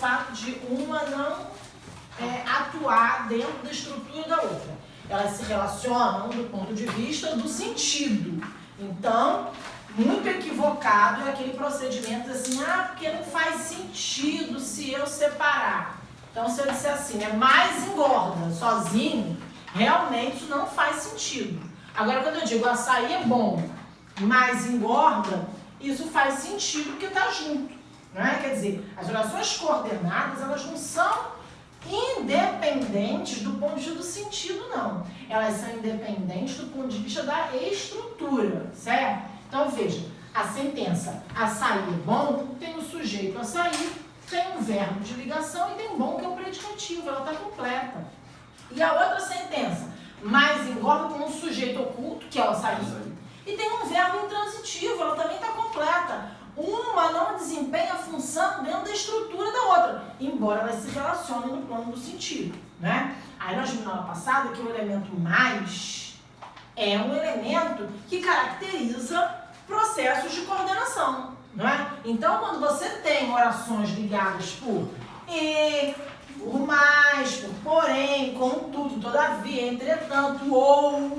fato de uma não atuar dentro da estrutura da outra. Elas se relacionam do ponto de vista do sentido. Então, muito equivocado é aquele procedimento assim, porque não faz sentido se eu separar. Então, se eu disser assim, mais engorda sozinho, realmente isso não faz sentido. Agora, quando eu digo açaí é bom, mais engorda, isso faz sentido porque está junto. Né? Quer dizer, as orações coordenadas, elas não são independentes do ponto de vista do sentido, não. Elas são independentes do ponto de vista da estrutura, certo? Então, veja, a sentença açaí é bom, tem o sujeito açaí, tem um verbo de ligação e tem bom que é o predicativo, ela está completa. E a outra sentença, mais engorda com um sujeito oculto, que é o açaí, e tem um verbo intransitivo, ela também está completa. Uma não desempenha a função dentro da estrutura da outra, embora elas se relacionem no plano do sentido, né? Aí nós vimos na aula passada que o elemento mais é um elemento que caracteriza processos de coordenação, não é? Então, quando você tem orações ligadas por e, por mais, por porém, contudo, todavia, entretanto, ou,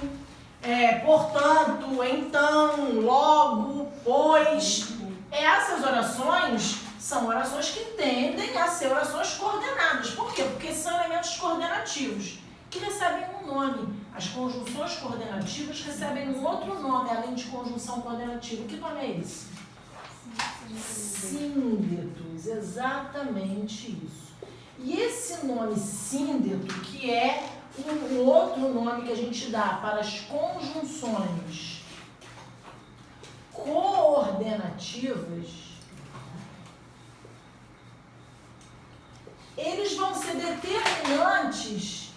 portanto, então, logo, pois, essas orações são orações que tendem a ser orações coordenadas. Por quê? Porque são elementos coordenativos que recebem um nome. As conjunções coordenativas recebem um outro nome, além de conjunção coordenativa. Que nome é esse? Síndetos, exatamente isso. E esse nome síndeto, que é um outro nome que a gente dá para as conjunções coordenativas, eles vão ser determinantes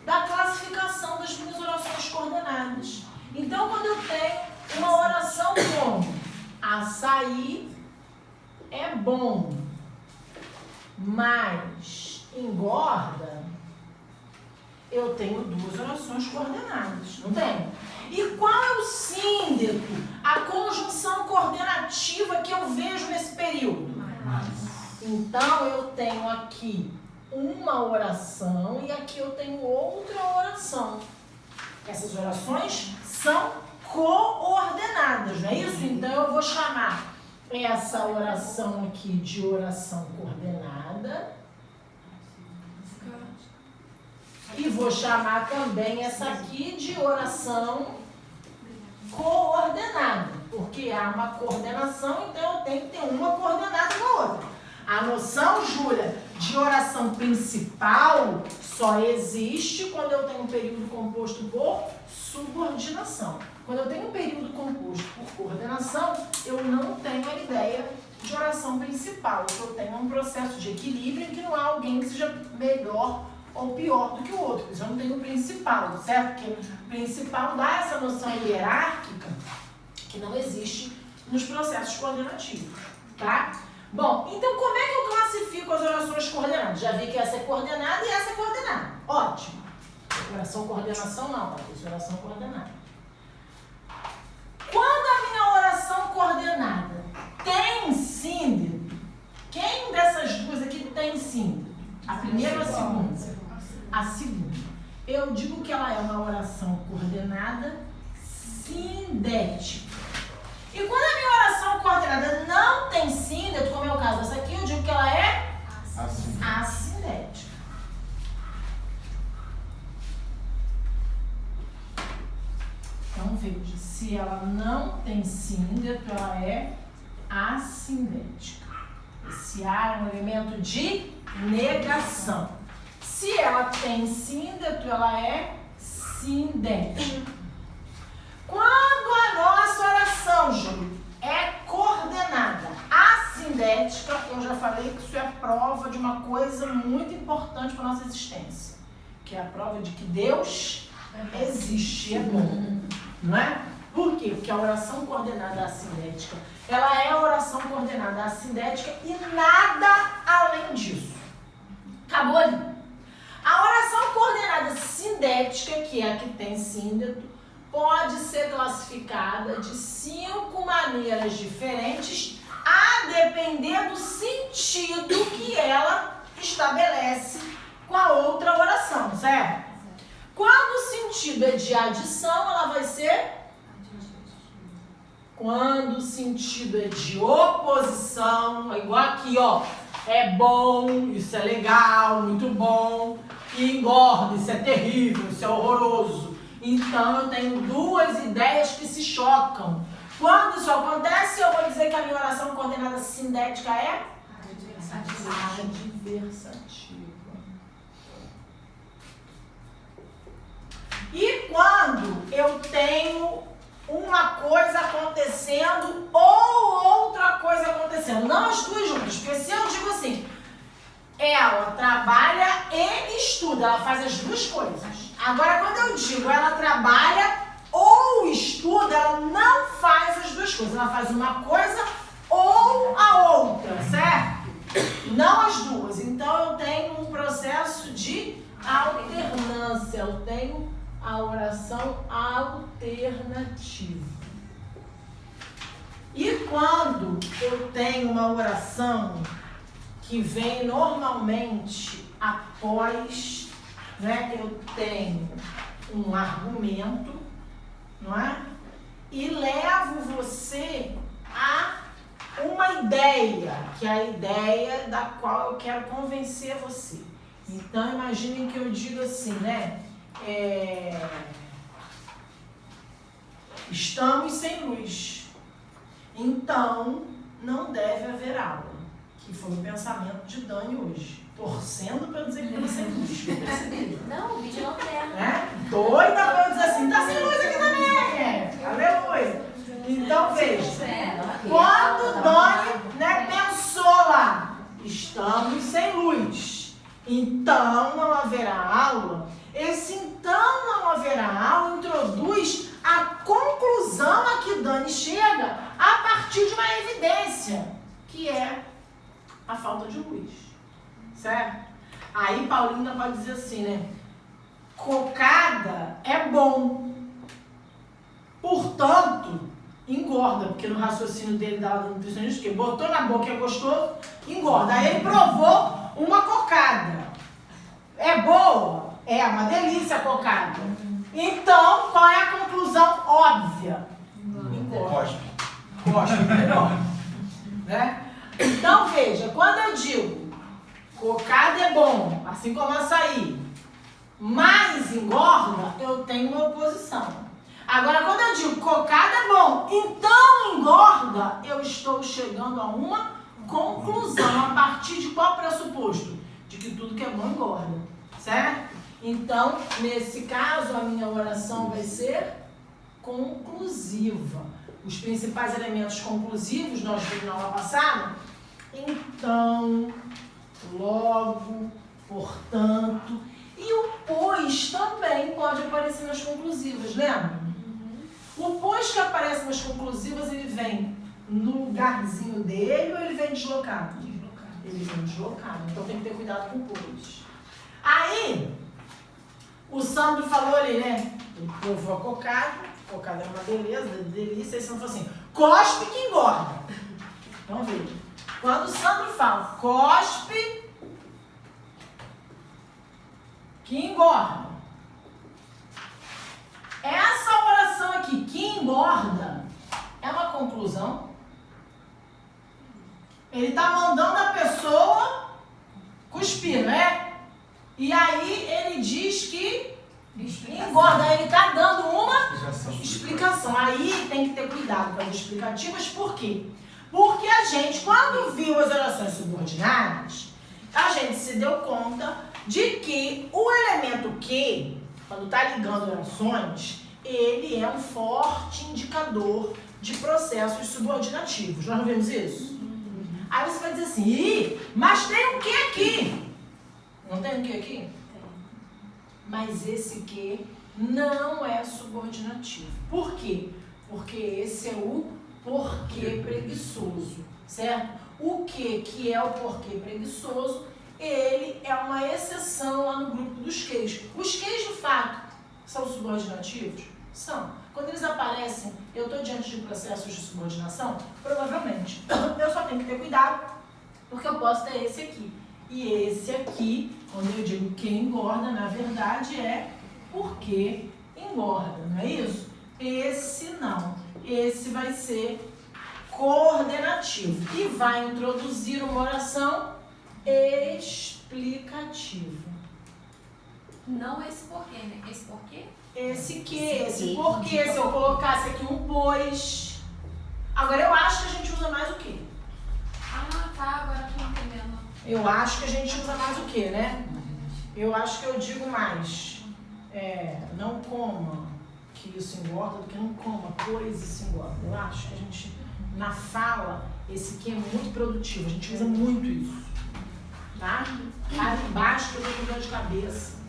da classificação das minhas orações coordenadas. Então, quando eu tenho uma oração como açaí é bom, mas engorda, eu tenho duas orações coordenadas, não tenho? E qual é o síndeto, a conjunção coordenativa que eu vejo nesse período? Então, eu tenho aqui uma oração e aqui eu tenho outra oração. Essas orações são coordenadas, não é isso? Então, eu vou chamar essa oração aqui de oração coordenada. E vou chamar também essa aqui de oração coordenada, porque há uma coordenação, então eu tenho que ter uma coordenada na outra. A noção, Júlia, de oração principal só existe quando eu tenho um período composto por subordinação. Quando eu tenho um período composto por coordenação, eu não tenho a ideia de oração principal. Eu tenho um processo de equilíbrio em que não há alguém que seja melhor ou pior do que o outro. Eu não tenho o principal, certo? Porque o principal dá essa noção hierárquica que não existe nos processos coordenativos, tá? Bom, então como é que eu classifico as orações coordenadas? Já vi que essa é coordenada e essa é coordenada. Ótimo. Oração coordenação não, Patrícia, oração coordenada. Quando a minha oração coordenada tem síndeto, quem dessas duas aqui tem síndeto? A primeira ou a segunda? A segunda. Eu digo que ela é uma oração coordenada sindética. E quando a minha oração coordenada não tem síndeto, como é o caso dessa aqui, eu digo que ela é assindética. Então, veja, se ela não tem síndeto, ela é assindética. Esse A é um elemento de negação. Se ela tem síndeto, ela é sindética. Quando a nossa oração, Júlio, é coordenada assindética, eu já falei que isso é a prova de uma coisa muito importante para a nossa existência, que é a prova de que Deus existe, é bom, não é? Por quê? Porque a oração coordenada assindética, ela é a oração coordenada assindética e nada além disso. Acabou ali. A oração coordenada sindética, que é a que tem síndeto, pode ser classificada de 5 maneiras diferentes, a a depender do sentido que ela estabelece com a outra oração, certo? Quando o sentido é de adição, ela vai ser... Quando o sentido é de oposição, é igual aqui, ó. É bom, isso é legal, muito bom. E engorda, isso é terrível, isso é horroroso. Então, eu tenho duas ideias que se chocam. Quando isso acontece, eu vou dizer que a minha oração coordenada sindética é adversativa. E quando eu tenho uma coisa acontecendo ou outra coisa acontecendo, não as duas juntas, porque se eu digo assim, ela trabalha e estuda, ela faz as duas coisas. Agora, quando eu digo ela trabalha ou estuda, ela não faz as duas coisas, ela faz uma coisa ou a outra, certo? Não as duas. Então, eu tenho um processo de alternância, eu tenho a oração alternativa. E quando eu tenho uma oração que vem normalmente após, né, eu tenho um argumento, não é? E levo você a uma ideia, que é a ideia da qual eu quero convencer você. Então, imaginem que eu digo assim, né? Estamos sem luz, então não deve haver aula, que foi o pensamento de Dani hoje, torcendo para dizer que estamos sem luz. Não, o vídeo não tem. Doida para dizer assim, tá sem luz aqui também, aleluia. Então veja, quando Dani, né, pensou lá, estamos sem luz, então não haverá aula. Esse então não haverá aula introduz a conclusão a que Dani chega a partir de uma evidência, que é a falta de luz, certo? Aí Paulinha pode dizer assim, né? Cocada é bom, portanto, engorda, porque no raciocínio dele da nutricionista, que botou na boca é gostoso, engorda. Aí ele provou uma cocada. É boa? É uma delícia a cocada. Então, qual é a conclusão óbvia? Engorda. Cospe melhor. Né? Então, veja, quando eu digo cocada é bom, assim como açaí, mas engorda, eu tenho uma oposição. Agora, quando eu digo cocada é bom, então engorda, eu estou chegando a uma conclusão. A partir de qual pressuposto? De que tudo que é bom engorda, certo? Então, nesse caso, a minha oração vai ser conclusiva. Os principais elementos conclusivos nós vimos na aula passada. Então, logo, portanto. E o pois também pode aparecer nas conclusivas, lembra? O pois que aparece nas conclusivas, ele vem no lugarzinho dele ou ele vem deslocado? Ele vem deslocado. Então tem que ter cuidado com o pois. Aí, o Sandro falou ali, né? Ele provou a cocada. Cocada é uma beleza, delícia. E o Sandro falou assim, cospe que engorda. Então veja. Quando o Sandro fala cospe que engorda. Essa oração aqui, que engorda, é uma conclusão. Ele está mandando a pessoa cuspir, né? E aí ele diz que engorda. Ele está dando uma explicação. Aí tem que ter cuidado com as explicativas. Por quê? Porque a gente, quando viu as orações subordinadas, a gente se deu conta de que o elemento que, quando está ligando orações, ele é um forte indicador de processos subordinativos. Nós não vimos isso? Aí você vai dizer assim, mas tem um que aqui? Não tem um que aqui? Tem. Mas esse que não é subordinativo. Por quê? Porque esse é o porquê preguiçoso, certo? O que é o porquê preguiçoso, ele é uma exceção lá no grupo dos queijos. Os queijos, de fato, são subordinativos? São. Quando eles aparecem, eu estou diante de processos de subordinação? Provavelmente. Eu só tenho tenho que ter cuidado, porque eu posso ter esse aqui. E esse aqui, quando eu digo que engorda, na verdade é porque engorda, não é isso? Esse não. Esse vai ser coordenativo e vai introduzir uma oração explicativa. Não esse porquê, né? Esse porquê? Esse porquê, se eu colocasse aqui um pois. Agora eu acho que a gente usa mais o quê? Ah, tá, agora eu tô entendendo. Eu acho que a gente usa mais o quê, né? Eu acho que eu digo mais. Não coma, que isso engorda, do que não coma, pois isso engorda. Eu acho que a gente, na fala, esse aqui é muito produtivo, a gente usa muito isso. Tá? Cara embaixo que eu tô com dor de cabeça.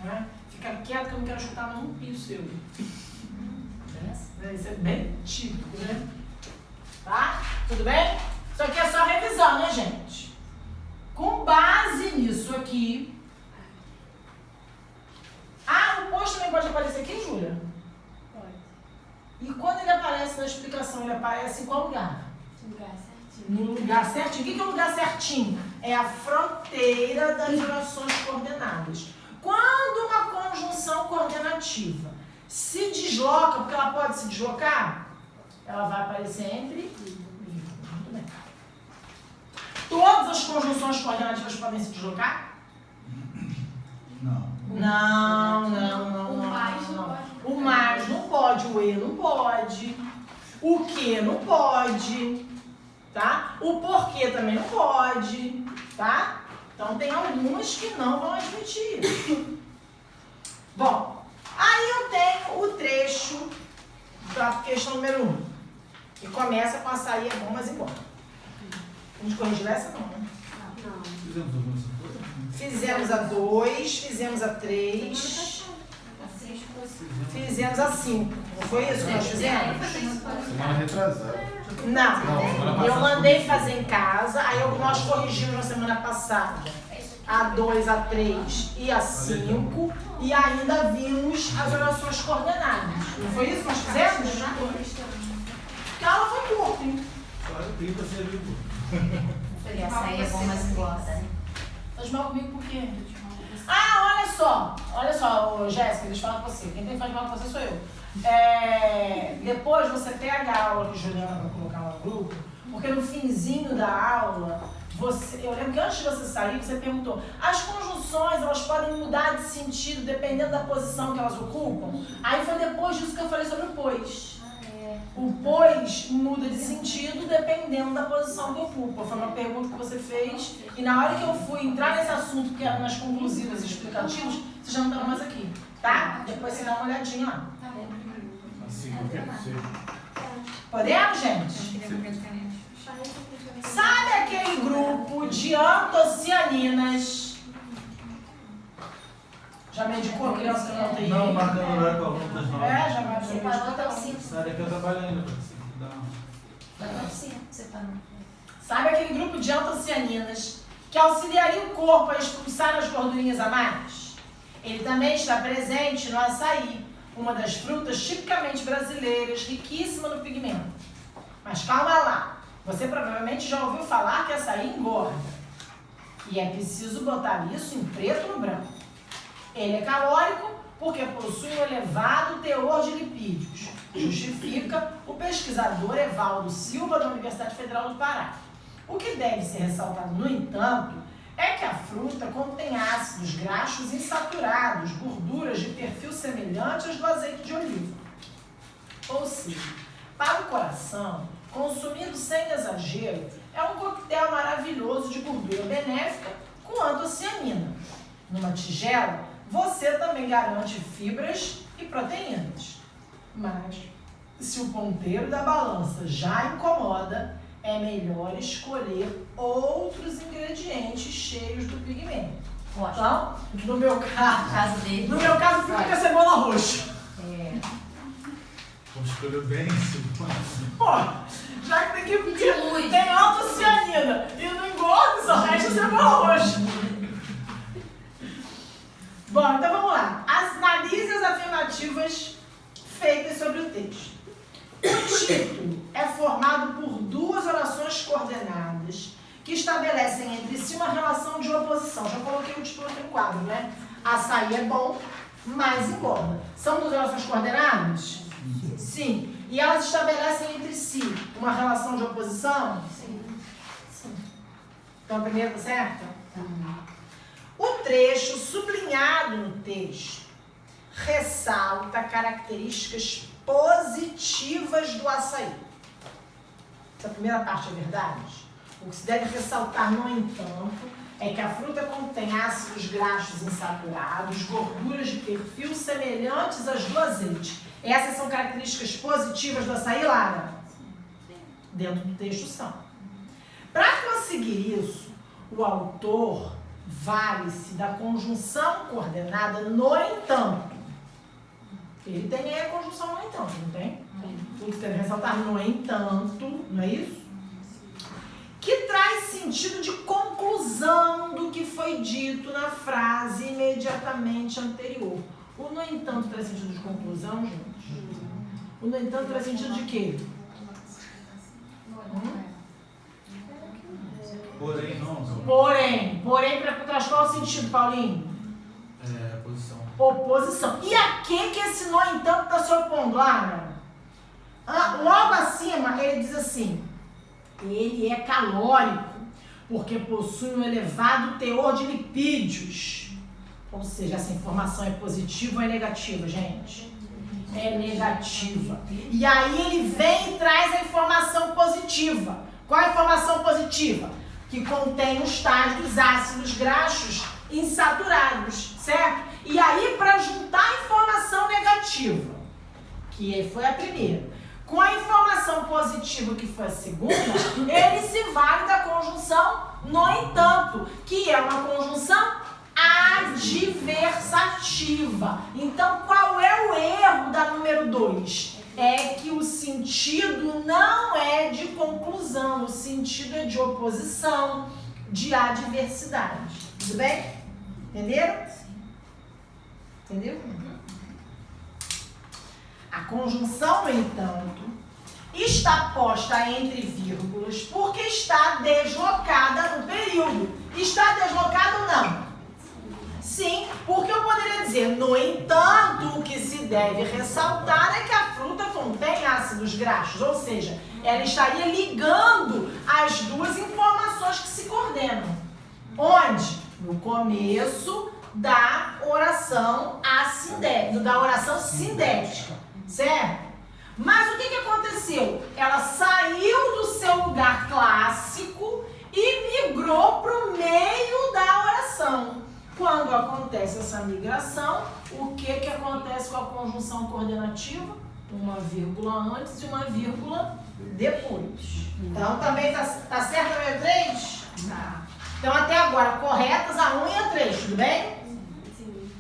Né? Fica quieto que eu não quero chutar mais um pio seu. Isso é bem típico, né? Tá? Tudo bem? Isso aqui é só revisão, né, gente? Com base nisso aqui. O post também pode aparecer aqui, Júlia? Pode. E quando ele aparece na explicação, ele aparece em qual lugar? Lugar certinho. No lugar certinho. O que é o lugar certinho? É a fronteira das orações coordenadas. Quando uma conjunção coordenativa se desloca, porque ela pode se deslocar, ela vai aparecer entre. Muito bem. Todas as conjunções coordenativas podem se deslocar? Não. Não. O mais não pode. O mais não pode, o e não pode, o que não pode, tá? O porquê também não pode, tá? Então tem algumas que não vão admitir isso. Bom, aí eu tenho o trecho da questão número 1, que começa com açaí é bom, mas embora. A gente corrigiu essa não, né? Não. Fizemos alguma coisa? Fizemos a 2, fizemos a 3, fizemos a 5. Não foi isso que nós fizemos? Semana retrasada. Não, eu mandei fazer em casa, aí nós corrigimos na semana passada a 2, a 3 e a 5 e ainda vimos as orações coordenadas. Não foi isso que nós fizemos? Porque ela foi curta, hein? Só 30 seria Seria açaí é bom, mas engorda. Tá de mal comigo por quê? Olha só, ô, Jéssica, deixa eu falar com você. Quem tem que fazer mal com você sou eu. Depois você pega a aula que a Juliana vai colocar lá no grupo, porque no finzinho da aula, eu lembro que antes de você sair, você perguntou, as conjunções, elas podem mudar de sentido dependendo da posição que elas ocupam? Aí foi depois disso que eu falei sobre o pois. O pois muda de sentido dependendo da posição que ocupa. Foi uma pergunta que você fez e na hora que eu fui entrar nesse assunto, que era nas conclusivas e explicativos, você já não estava mais aqui, tá? Depois você dá uma olhadinha lá. Tá bom. assim, o que seja. Podemos, gente? Sabe aquele grupo de antocianinas? Já medicou a criança que não tem? Não, marcando horário com aluno das 9. Já Você parou até o 5. Sai daqui eu trabalho ainda, pra Até o 5 você parou. Sabe aquele grupo de antocianinas que auxiliaria o corpo a expulsar as gordurinhas a mais? Ele também está presente no açaí, uma das frutas tipicamente brasileiras, riquíssima no pigmento. Mas calma lá, você provavelmente já ouviu falar que açaí engorda. E é preciso botar isso em preto no branco. Ele é calórico porque possui um elevado teor de lipídios. Justifica o pesquisador Evaldo Silva da Universidade Federal do Pará. O que deve ser ressaltado, no entanto, é que a fruta contém ácidos graxos insaturados, gorduras de perfil semelhante às do azeite de oliva. Ou seja, para o coração, consumido sem exagero, é um coquetel maravilhoso de gordura benéfica com antocianina. Numa tigela, você também garante fibras e proteínas. Mas, se o ponteiro da balança já incomoda, é melhor escolher outros ingredientes cheios do pigmento. Então, no meu caso, fica com a cebola roxa. Vamos escolher bem esse. Pô, já que tem antocianina e não engorda, só resta cebola roxa. Bom, então vamos lá. Analise as afirmativas feitas sobre o texto. O título é formado por duas orações coordenadas estabelecem entre si uma relação de oposição. Já coloquei o título aqui no quadro, né? Açaí é bom, mas engorda. São duas relações coordenadas? Sim. E elas estabelecem entre si uma relação de oposição? Sim. Então a primeira tá certa? O trecho sublinhado no texto ressalta características positivas do açaí. Essa primeira parte é verdade? O que se deve ressaltar, no entanto, é que a fruta contém ácidos graxos insaturados, gorduras de perfil semelhantes às do azeite. Essas são características positivas do açaí, Lara? Dentro do texto são. Para conseguir isso, o autor vale-se da conjunção coordenada no entanto. Ele tem aí a conjunção no entanto, não tem? O que deve ressaltar no entanto, não é isso? Que traz sentido de conclusão do que foi dito na frase imediatamente anterior. O no entanto traz sentido de conclusão, gente? O no entanto traz sentido de quê? Porém, não. Porém, traz qual o sentido, Paulinho? Oposição. Oposição. E a que esse no entanto está se opondo, Lara? Logo acima, ele diz assim: ele é calórico, porque possui um elevado teor de lipídios. Ou seja, essa informação é positiva ou é negativa, gente? É negativa. E aí ele vem e traz a informação positiva. Qual é a informação positiva? Que contém os tais dos ácidos graxos insaturados, certo? E aí, para juntar a informação negativa, que foi a primeira, com a informação positiva, que foi a segunda, ele se vale da conjunção no entanto, que é uma conjunção adversativa. Então, qual é o erro da número 2? É que o sentido não é de conclusão, o sentido é de oposição, de adversidade. Tudo bem? Entenderam? Entendeu? A conjunção, no entanto, está posta entre vírgulas porque está deslocada no período. Está deslocada ou não? Sim, porque eu poderia dizer, no entanto, o que se deve ressaltar é que a fruta contém ácidos graxos, ou seja, ela estaria ligando as duas informações que se coordenam. Onde? No começo da oração sindética, certo? Mas o que aconteceu? Ela saiu do seu lugar clássico e migrou para o meio da oração. Quando acontece essa migração, o que acontece com a conjunção coordenativa? Uma vírgula antes e uma vírgula depois. Então, também tá certo a 3? Tá. Então, até agora, corretas a 1 e a 3, tudo bem? Sim.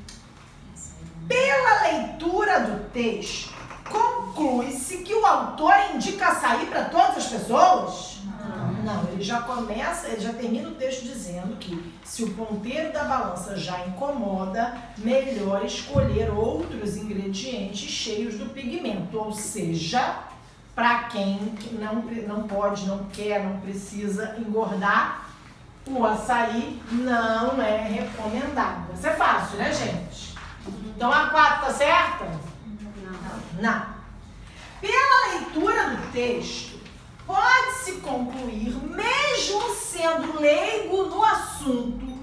Pela leitura do texto, conclui-se que o autor indica açaí para todas as pessoas? Não, ele já termina o texto dizendo que se o ponteiro da balança já incomoda, melhor escolher outros ingredientes cheios do pigmento, ou seja, para quem não pode, não quer, não precisa engordar, o açaí não é recomendado. Isso é fácil, né, gente? Então a 4 tá certa? Não. Pela leitura do texto, pode-se concluir, mesmo sendo leigo no assunto,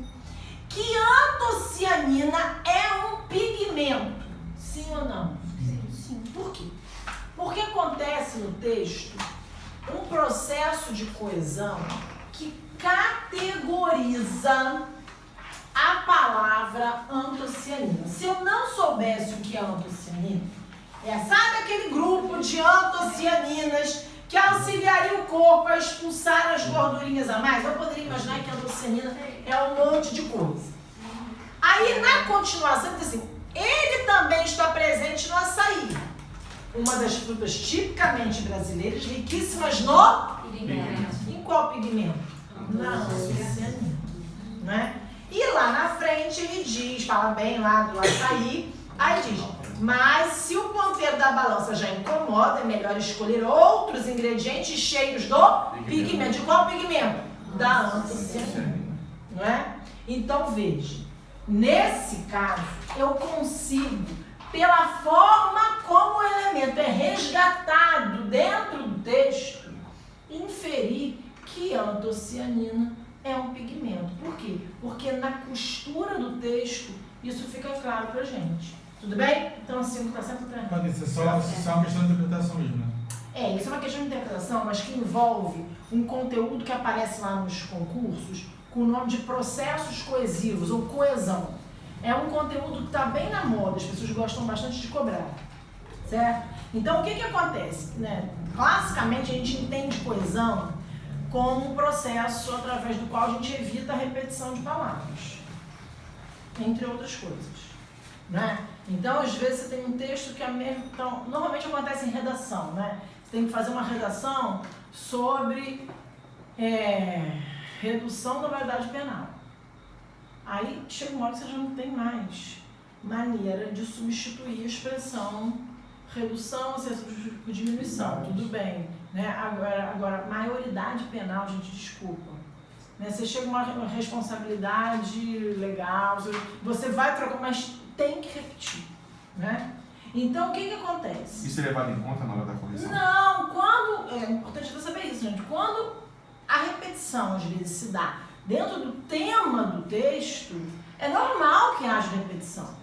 que antocianina é um pigmento. Sim ou não? Sim. Por quê? Porque acontece no texto um processo de coesão que categoriza a palavra antocianina. Se eu não soubesse o que é antocianina, sabe aquele grupo de antocianinas que auxiliaria o corpo a expulsar as gordurinhas a mais? Eu poderia imaginar que a antocianina é um monte de coisa. Aí, na continuação, diz assim, ele também está presente no açaí, uma das frutas tipicamente brasileiras, riquíssimas no pigmento. Em qual pigmento? Na antocianina. Não é? E lá na frente ele diz, fala bem lá do açaí, aí diz, mas se o ponteiro da balança já incomoda, é melhor escolher outros ingredientes cheios do pigmento. De qual pigmento? da antocianina, não é? Então, veja, nesse caso, eu consigo, pela forma como o elemento é resgatado dentro do texto, inferir que a antocianina é um pigmento. Por quê? Porque na costura do texto, isso fica claro pra gente. Tudo bem? Então, assim, está sempre tranquilo. Mas isso é só uma questão de interpretação mesmo, né? Isso é uma questão de interpretação, mas que envolve um conteúdo que aparece lá nos concursos com o nome de processos coesivos ou coesão. É um conteúdo que está bem na moda, as pessoas gostam bastante de cobrar, certo? Então, o que acontece? Né? Classicamente, a gente entende coesão como um processo através do qual a gente evita a repetição de palavras, entre outras coisas, né? Então, às vezes, você tem um texto que é mesmo... Então, normalmente acontece em redação, né? Você tem que fazer uma redação sobre redução da maioridade penal. Aí, chega uma hora que você já não tem mais maneira de substituir a expressão redução, você substitui por diminuição, tudo bem, né? Agora, maioridade penal, gente, desculpa. Né? Você chega a uma responsabilidade legal, você vai trocar, mas tem que repetir, né? Então, o que acontece? Isso é levado em conta na hora da correção? Não, é importante você saber isso, gente. Quando a repetição, às vezes, se dá dentro do tema do texto, é normal que haja repetição,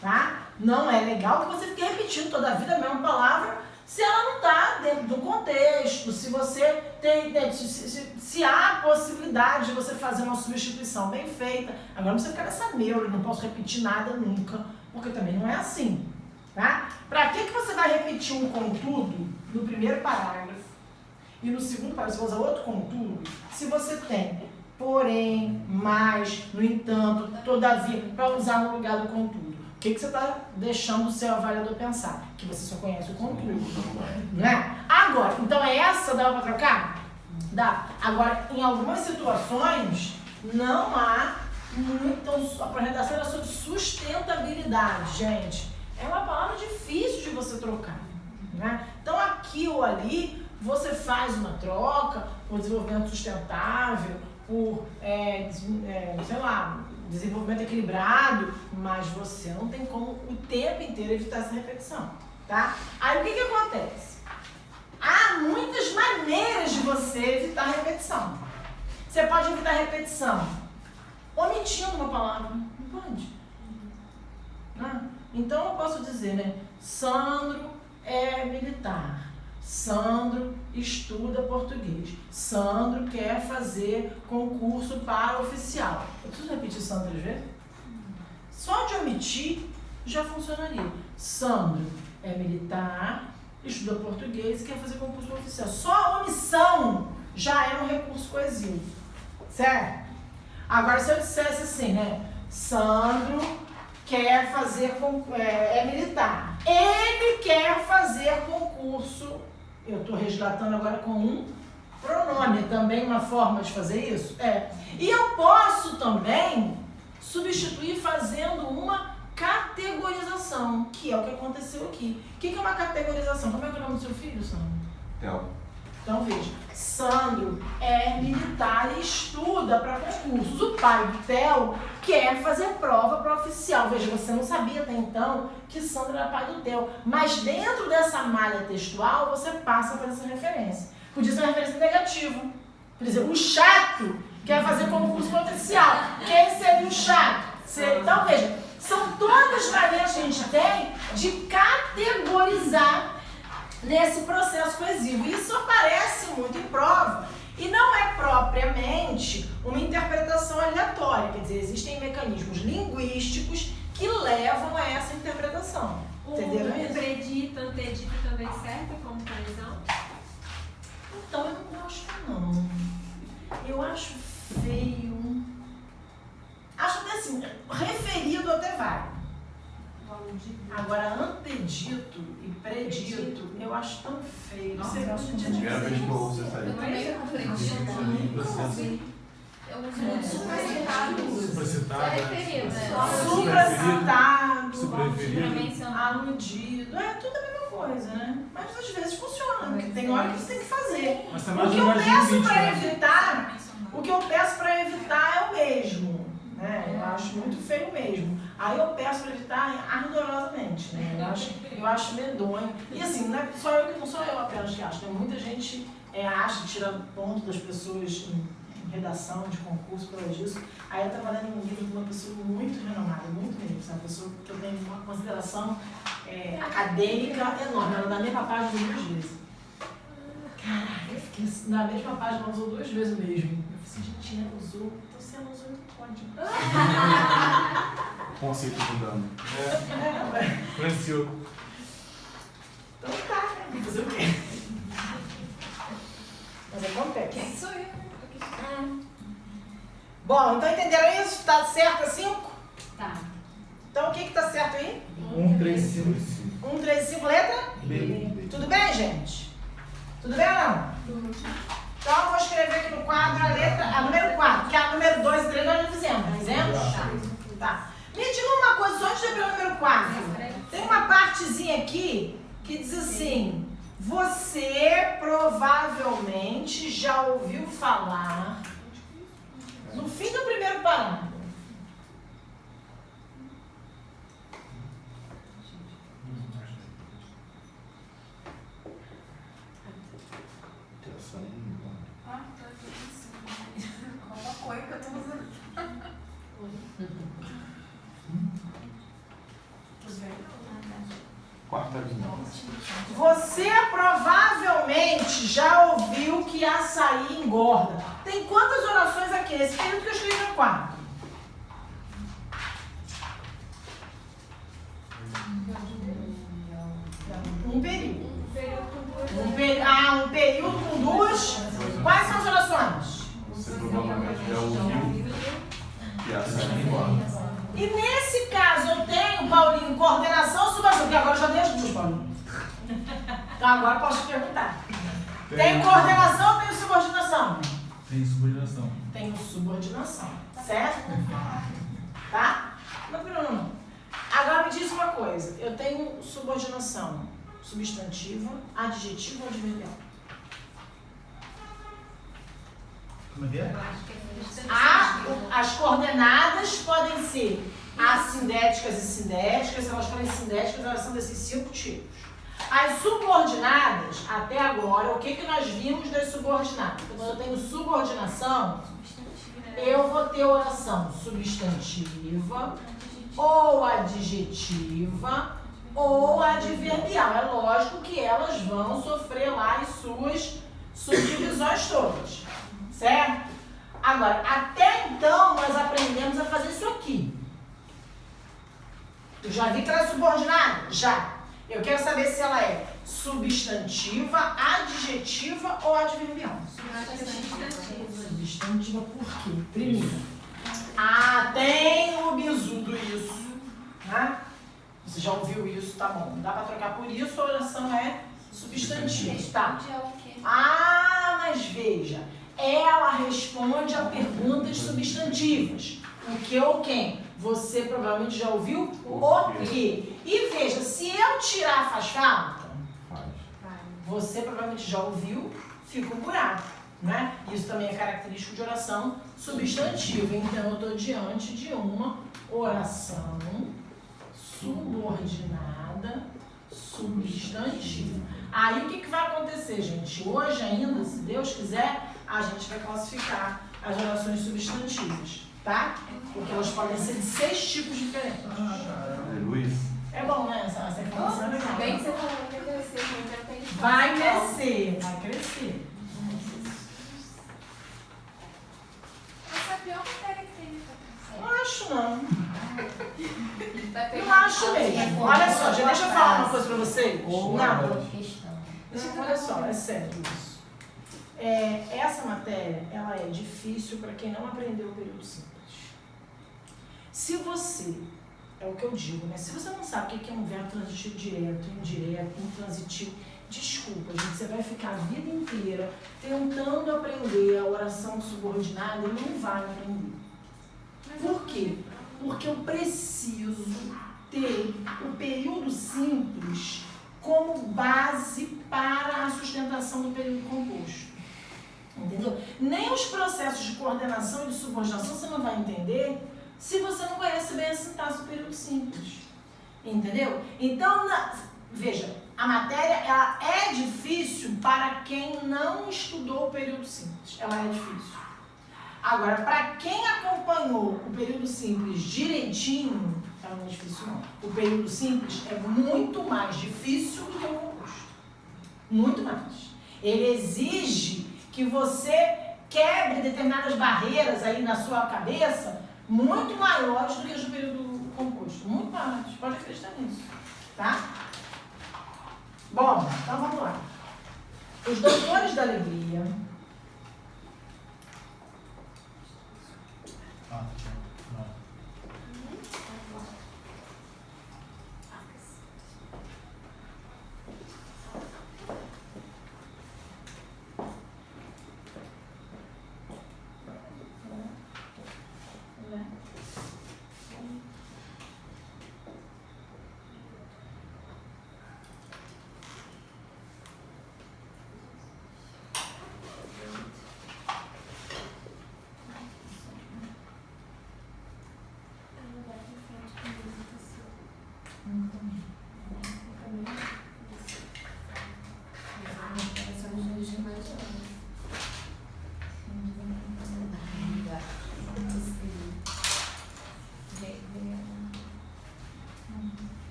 tá? Não é legal que você fique repetindo toda a vida a mesma palavra se ela não está dentro do contexto, se você tem, se há a possibilidade de você fazer uma substituição bem feita. Agora não precisa ficar nessa neura, não posso repetir nada nunca, porque também não é assim, tá? Para que você vai repetir um contudo no primeiro parágrafo e no segundo parágrafo você vai usar outro contudo, se você tem porém, mas, no entanto, todavia, para usar no lugar do contudo? O que você está deixando o seu avaliador pensar? Que você só conhece o contudo, né? Agora, então essa dá para trocar? Dá. Agora, em algumas situações, não há muito... A redação é sobre sustentabilidade, gente. É uma palavra difícil de você trocar, né? Então, aqui ou ali, você faz uma troca por desenvolvimento sustentável, por, sei lá, desenvolvimento equilibrado, mas você não tem como o tempo inteiro evitar essa repetição, tá? Aí o que acontece? Há muitas maneiras de você evitar a repetição. Você pode evitar a repetição omitindo uma palavra, não pode. Então eu posso dizer, né? Sandro é militar. Sandro estuda português. Sandro quer fazer concurso para oficial. Eu preciso repetir Sandro 3 vezes? Só de omitir já funcionaria. Sandro é militar, estuda português e quer fazer concurso para oficial. Só a omissão já é um recurso coesivo. Certo? Agora, se eu dissesse assim, né? Sandro quer fazer é militar. Ele quer fazer concurso. Eu estou resgatando agora com um pronome, também uma forma de fazer isso? E eu posso também substituir fazendo uma categorização, que é o que aconteceu aqui. O que é uma categorização? Como é que é o nome do seu filho, Sandro? Theo. Então veja, Sandro é militar e estuda para concursos. O pai do Theo quer fazer prova para oficial. Veja, você não sabia até então que Sandro era pai do Theo. Mas dentro dessa malha textual, você passa a fazer essa referência. Podia ser uma referência negativa. Por exemplo, o chato quer fazer concurso para oficial. Quem seria o chato? Então veja, são todas as maneiras que a gente tem de categorizar nesse processo coesivo. Isso aparece muito em prova e não é propriamente uma interpretação aleatória, quer dizer, existem mecanismos linguísticos que levam a essa interpretação. Entenderam isso? Predito, antedito também serve como coesão? Então, eu não gosto não. Eu acho feio. Acho até assim, referido até vai. Agora, antedito e predito, eu acho tão feio. Nossa, primeira vez que eu ouço essa aí. Eu também acredito. Eu uso muito supracitado. Supracitado. É referido, né? Supracitado, Supreferido. aludido, é tudo a mesma coisa, né? Mas às vezes funciona, porque tem hora que você tem que fazer. Mas tá O mais que eu ou menos peço limite, para né? evitar, o que eu peço para evitar é o mesmo, né? Eu acho muito feio mesmo. Aí eu peço para evitar ardorosamente, né? Eu acho medonho. E assim, não sou eu apenas que acho, né? Muita gente acha, tira ponto das pessoas em redação, de concurso, por causa disso. Aí eu estava lendo um livro de uma pessoa muito renomada, muito mesmo, sabe? Uma pessoa que eu tenho uma consideração acadêmica enorme. Ela dá a mesma página 2 vezes. Caraca, eu fiquei na mesma página, ela usou 2 vezes mesmo. Eu falei assim, gente, ela usou, então se ela usou, não pode. Conceito mudando. Influenciou. Então tá, né? Vou fazer o quê? Mas acontece. Quem sou eu? Bom, então entenderam isso? Tá certo a 5? Tá. Então o que tá certo aí? 1, 3, 5. 1, 3, 5, letra? B. Tudo bem, gente? Tudo bem ou não? Então eu vou escrever aqui no quadro a letra, a número 4, que a número 2 e 3 nós já fizemos, não fizemos? Tá. Me diga uma coisa, só antes de abrir o número 4. Tem uma partezinha aqui que diz assim: você provavelmente já ouviu falar no fim do primeiro parágrafo. Ah, tô aqui em cima. Qual a cor que eu tô usando? Quarta visão. Você provavelmente já ouviu que açaí engorda. Tem quantas orações aqui? Esse período que eu escrevi no 4. Um período. Um período com 2. Quais são as orações? Você provavelmente já ouviu que açaí engorda. E nesse caso eu tenho, Paulinho, coordenação ou subordinação? Porque agora eu já dei as 2, Paulinho. Então agora eu posso te perguntar. Tem coordenação ou tem subordinação? Tem subordinação. Tenho subordinação, certo? Tá? Não. Agora me diz uma coisa. Eu tenho subordinação substantiva, adjetiva ou adverbial? Como é que é? As coordenadas podem ser assindéticas e sindéticas. Se elas forem sindéticas, elas são desses 5 tipos. As subordinadas, até agora, o que nós vimos das subordinadas? Quando eu tenho subordinação, eu vou ter oração substantiva, ou adjetiva, ou adverbial. É lógico que elas vão sofrer lá as suas subdivisões todas, certo? Agora, até então, nós aprendemos a fazer isso aqui. Eu já vi que ela é subordinada? Já. Eu quero saber se ela é substantiva, adjetiva ou adverbial. Substantiva por quê? Primeiro. Tem o bizudo isso. Né? Você já ouviu isso, tá bom. Dá para trocar por isso, a oração é substantiva. Tá. Mas veja, ela responde a perguntas substantivas. O que ou quem? Você provavelmente já ouviu o que. E veja, se eu tirar faz falta, você provavelmente já ouviu, fica um buraco, né? Isso também é característico de oração substantiva. Então, eu estou diante de uma oração subordinada substantiva. Aí, o que vai acontecer, gente? Hoje ainda, se Deus quiser, a gente vai classificar as orações substantivas, tá? Porque elas podem ser de 6 tipos diferentes. Aleluia. É bom, né? Essa informação é legal. Bem que você falou que vai crescer, mas eu tenho que Vai crescer, vai crescer. Essa é a pior matéria que tem Não acho, não. pra Não acho mesmo. Olha só, já deixa eu falar uma coisa pra vocês. Não, olha só, é sério isso. Essa matéria, ela é difícil para quem não aprendeu o período simples. Se você, é o que eu digo, né? Se você não sabe o que é um verbo transitivo direto, indireto, intransitivo, desculpa, gente, você vai ficar a vida inteira tentando aprender a oração subordinada e não vai aprender. Por quê? Porque eu preciso ter o período simples como base para a sustentação do período composto. Entendeu? Nem os processos de coordenação e de subordinação você não vai entender se você não conhece bem a sintaxe do período simples. Entendeu? Então, veja, a matéria ela é difícil para quem não estudou o período simples. Ela é difícil. Agora, para quem acompanhou o período simples direitinho, ela não é difícil não. O período simples é muito mais difícil do que o composto. Muito mais. Ele exige que você quebre determinadas barreiras aí na sua cabeça muito maiores do que as do período composto. Muito maiores. Pode acreditar nisso. Tá? Bom, então vamos lá. Os doutores da alegria.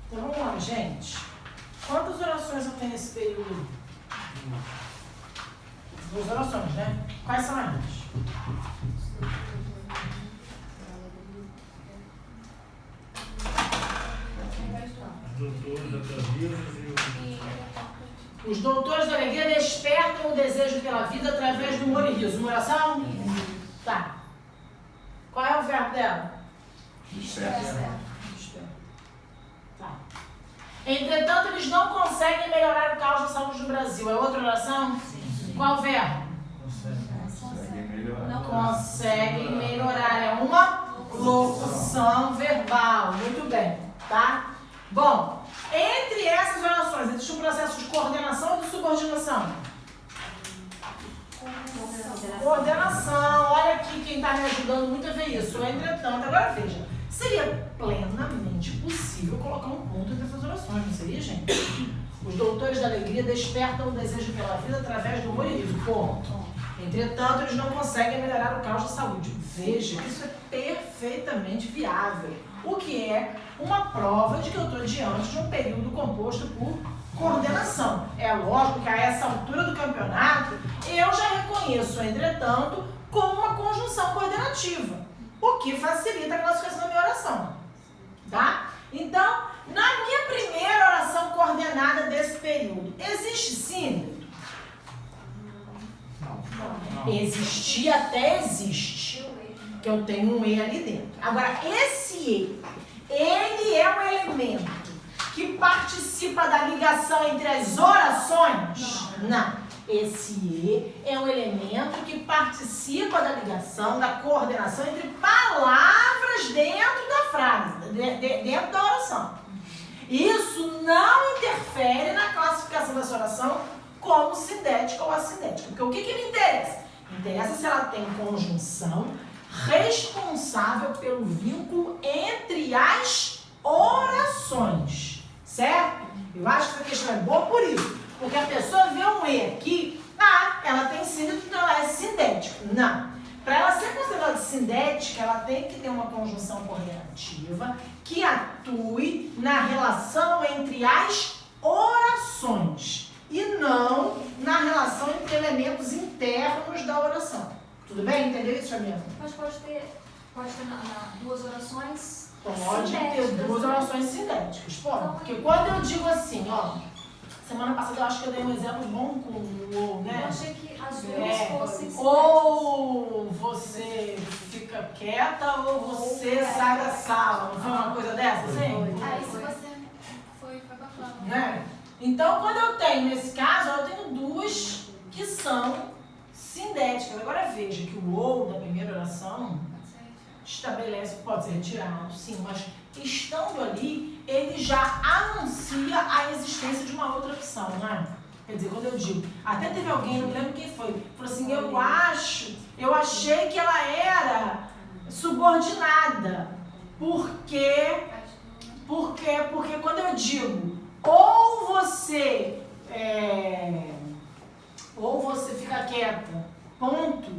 Então vamos lá, gente. Quantas orações eu tenho nesse período? 2 orações, né? Quais são elas? Os doutores da alegria despertam o desejo pela vida através do humor e riso. Uma oração? Tá. Qual é o verbo dela? Desperta. Tá. Entretanto, eles não conseguem melhorar o caos da saúde do Brasil. É outra oração? Sim. Qual verbo? Consegue melhorar. Não Conseguem melhorar. É uma locução verbal. Muito bem, tá? Bom, entre essas orações, existe um processo de coordenação e de subordinação? Coordenação. Olha aqui quem está me ajudando muito a ver isso. Entretanto, agora veja. Seria plenamente possível colocar um ponto entre essas orações, não seria, gente? Os doutores da alegria despertam o desejo pela vida através do humor e riso. Ponto. Entretanto, eles não conseguem melhorar o caos da saúde. Veja que isso é perfeitamente viável. O que é uma prova de que eu estou diante de um período composto por coordenação. É lógico que a essa altura do campeonato, eu já reconheço, entretanto, como uma conjunção coordenativa. O que facilita a classificação da minha oração. Tá? Então, na minha primeira oração coordenada desse período, existe símbolo? Não. Existir até existe. Que eu tenho um E ali dentro. Agora, esse E, ele é um elemento que participa da ligação entre as orações? Não. Esse E é um elemento que participa da ligação, da coordenação entre palavras dentro da frase, dentro da oração. Isso não interfere na classificação dessa oração como sindética ou assindética. Porque o que me interessa? Interessa se ela tem conjunção responsável pelo vínculo entre as orações. Certo? Eu acho que essa questão é boa por isso. Porque a pessoa vê um E aqui, ela tem síndrome, então ela é sindética. Não. Para ela ser considerada sindética, ela tem que ter uma conjunção coordenativa que atue na relação entre as orações e não na relação entre elementos internos da oração. Tudo bem? Entendeu isso, Fabiana? Mas pode ter duas orações Pode ter sindéticas, 2 né? orações sindéticas. Pode. Porque quando eu digo assim, ó, semana passada eu acho que eu dei um exemplo bom com o ou, né? Eu achei que as duas fossem Ou você fica quieta ou você sai da sala. Não foi uma coisa dessa? Sim? Aí se você foi pra fala. Né? Então, quando eu tenho, nesse caso, eu tenho duas que são sindéticas. Agora veja que o ou da primeira oração estabelece, pode ser retirado, sim, mas estando ali, ele já anuncia a existência de uma outra opção, né? Quer dizer, quando eu digo, até teve alguém, não lembro quem foi, falou assim, eu achei que ela era subordinada, porque quando eu digo, ou você fica quieta, ponto,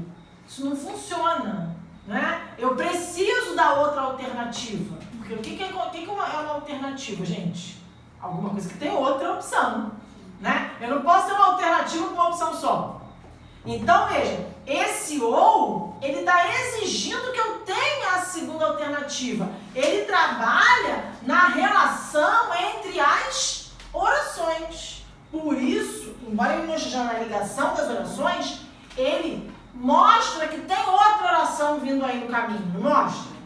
isso não funciona, né? Eu preciso da outra alternativa, porque o que é uma alternativa, gente? Alguma coisa que tem outra opção, né? Eu não posso ter uma alternativa com uma opção só. Então, veja, esse ou, ele está exigindo que eu tenha a segunda alternativa. Ele trabalha na relação entre as orações. Por isso, embora ele não esteja na ligação das orações, ele mostra que tem outra oração vindo aí no caminho, não mostra?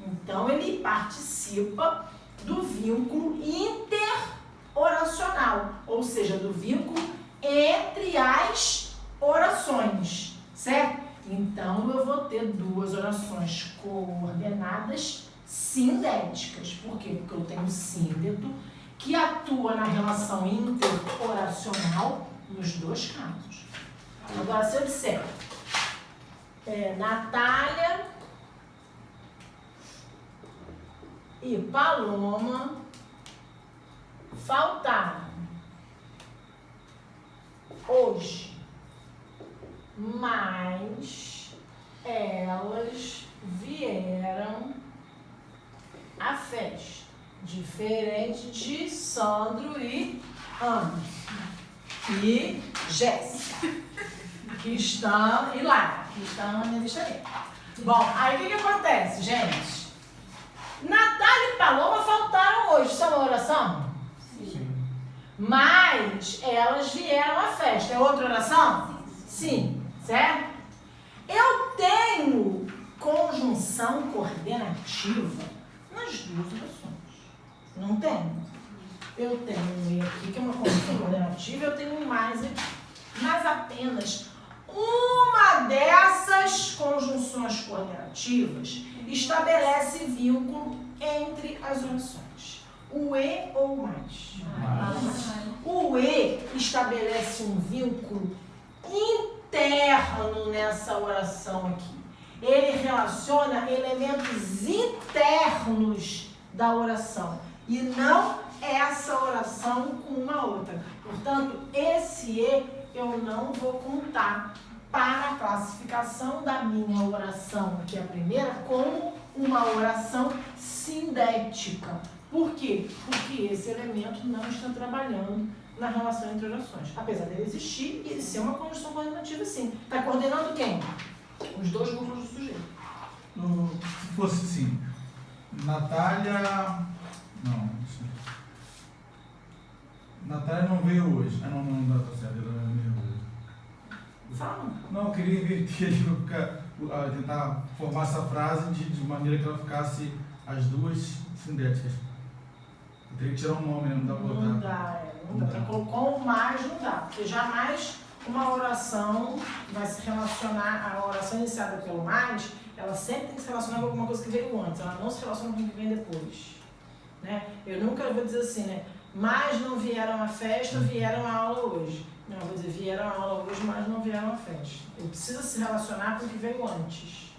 Então, ele participa do vínculo interoracional, ou seja, do vínculo entre as orações, certo? Então, eu vou ter duas orações coordenadas sindéticas. Por quê? Porque eu tenho um síndeto que atua na relação interoracional nos dois casos. Agora, se eu disser Natália e Paloma faltaram hoje, mas elas vieram à festa, diferente de Sandro e Ana e Jéssica, que estão, e lá, que estão na minha lista aqui. Bom, aí o que acontece, gente? Natália e Paloma faltaram hoje, isso é uma oração? Sim. Mas elas vieram à festa. É outra oração? Sim. Certo? Eu tenho conjunção coordenativa nas duas orações. Não tenho? Eu tenho um E aqui, que é uma conjunção coordenativa, eu tenho um mais aqui. Mas apenas uma dessas conjunções coordenativas estabelece vínculo entre as orações. O E ou o mais. O E estabelece um vínculo interno nessa oração aqui. Ele relaciona elementos internos da oração e não essa oração com uma outra. Portanto, esse E eu não vou contar para a classificação da minha oração, que é a primeira, como uma oração sindética. Por quê? Porque esse elemento não está trabalhando na relação entre orações. Apesar dele existir e ele ser uma conjunção coordenativa, sim. Está coordenando quem? Os dois núcleos do sujeito. Se fosse assim, Natália... Não, isso. Natália não veio hoje. Não tá certo, ela não veio hoje. Fala. Não, eu queria inverter, tentar formar essa frase de maneira que ela ficasse as duas sindéticas. Eu teria que tirar um nome, né? Não dá pra botar. Não dá, não dá. Colocou o mais, não dá. Porque jamais uma oração vai se relacionar, a oração iniciada pelo mais, ela sempre tem que se relacionar com alguma coisa que veio antes. Ela não se relaciona com o que vem depois. Né? Eu nunca vou dizer assim, né? Mas não vieram à festa, vieram à aula hoje. Não, eu vou dizer, vieram à aula hoje, mas não vieram à festa. Ele precisa se relacionar com o que veio antes.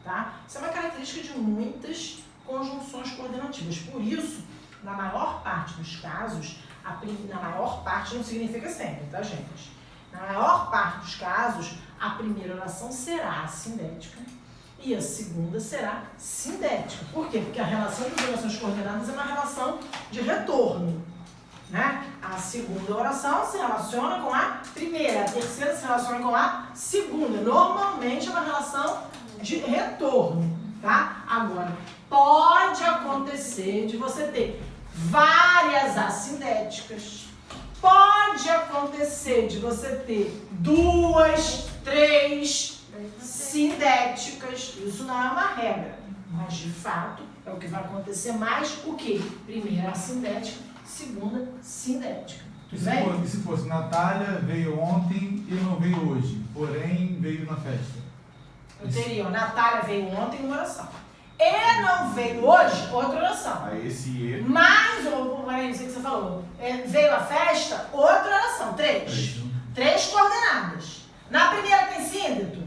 Tá? Isso é uma característica de muitas conjunções coordenativas. Por isso, na maior parte dos casos, na maior parte não significa sempre, tá, gente? Na maior parte dos casos, a primeira oração será sindética e a segunda será sindética. Por quê? Porque a relação das orações coordenadas é uma relação de retorno. Né? A segunda oração se relaciona com a primeira, a terceira se relaciona com a segunda. Normalmente é uma relação de retorno. Tá? Agora, pode acontecer de você ter várias assindéticas. Pode acontecer de você ter 2, 3 sindéticas. Isso não é uma regra, mas de fato é o que vai acontecer mais. O quê? Primeira assindética, segunda sindética. E Tudo bem? se fosse Natália veio ontem e não veio hoje, porém veio na festa. Eu teria, Natália veio ontem, uma oração. E não veio hoje, outra oração. Aí esse E. Mais, ou não sei o que você falou, veio a festa, outra oração. 3. 3 coordenadas. Na primeira tem síndeto?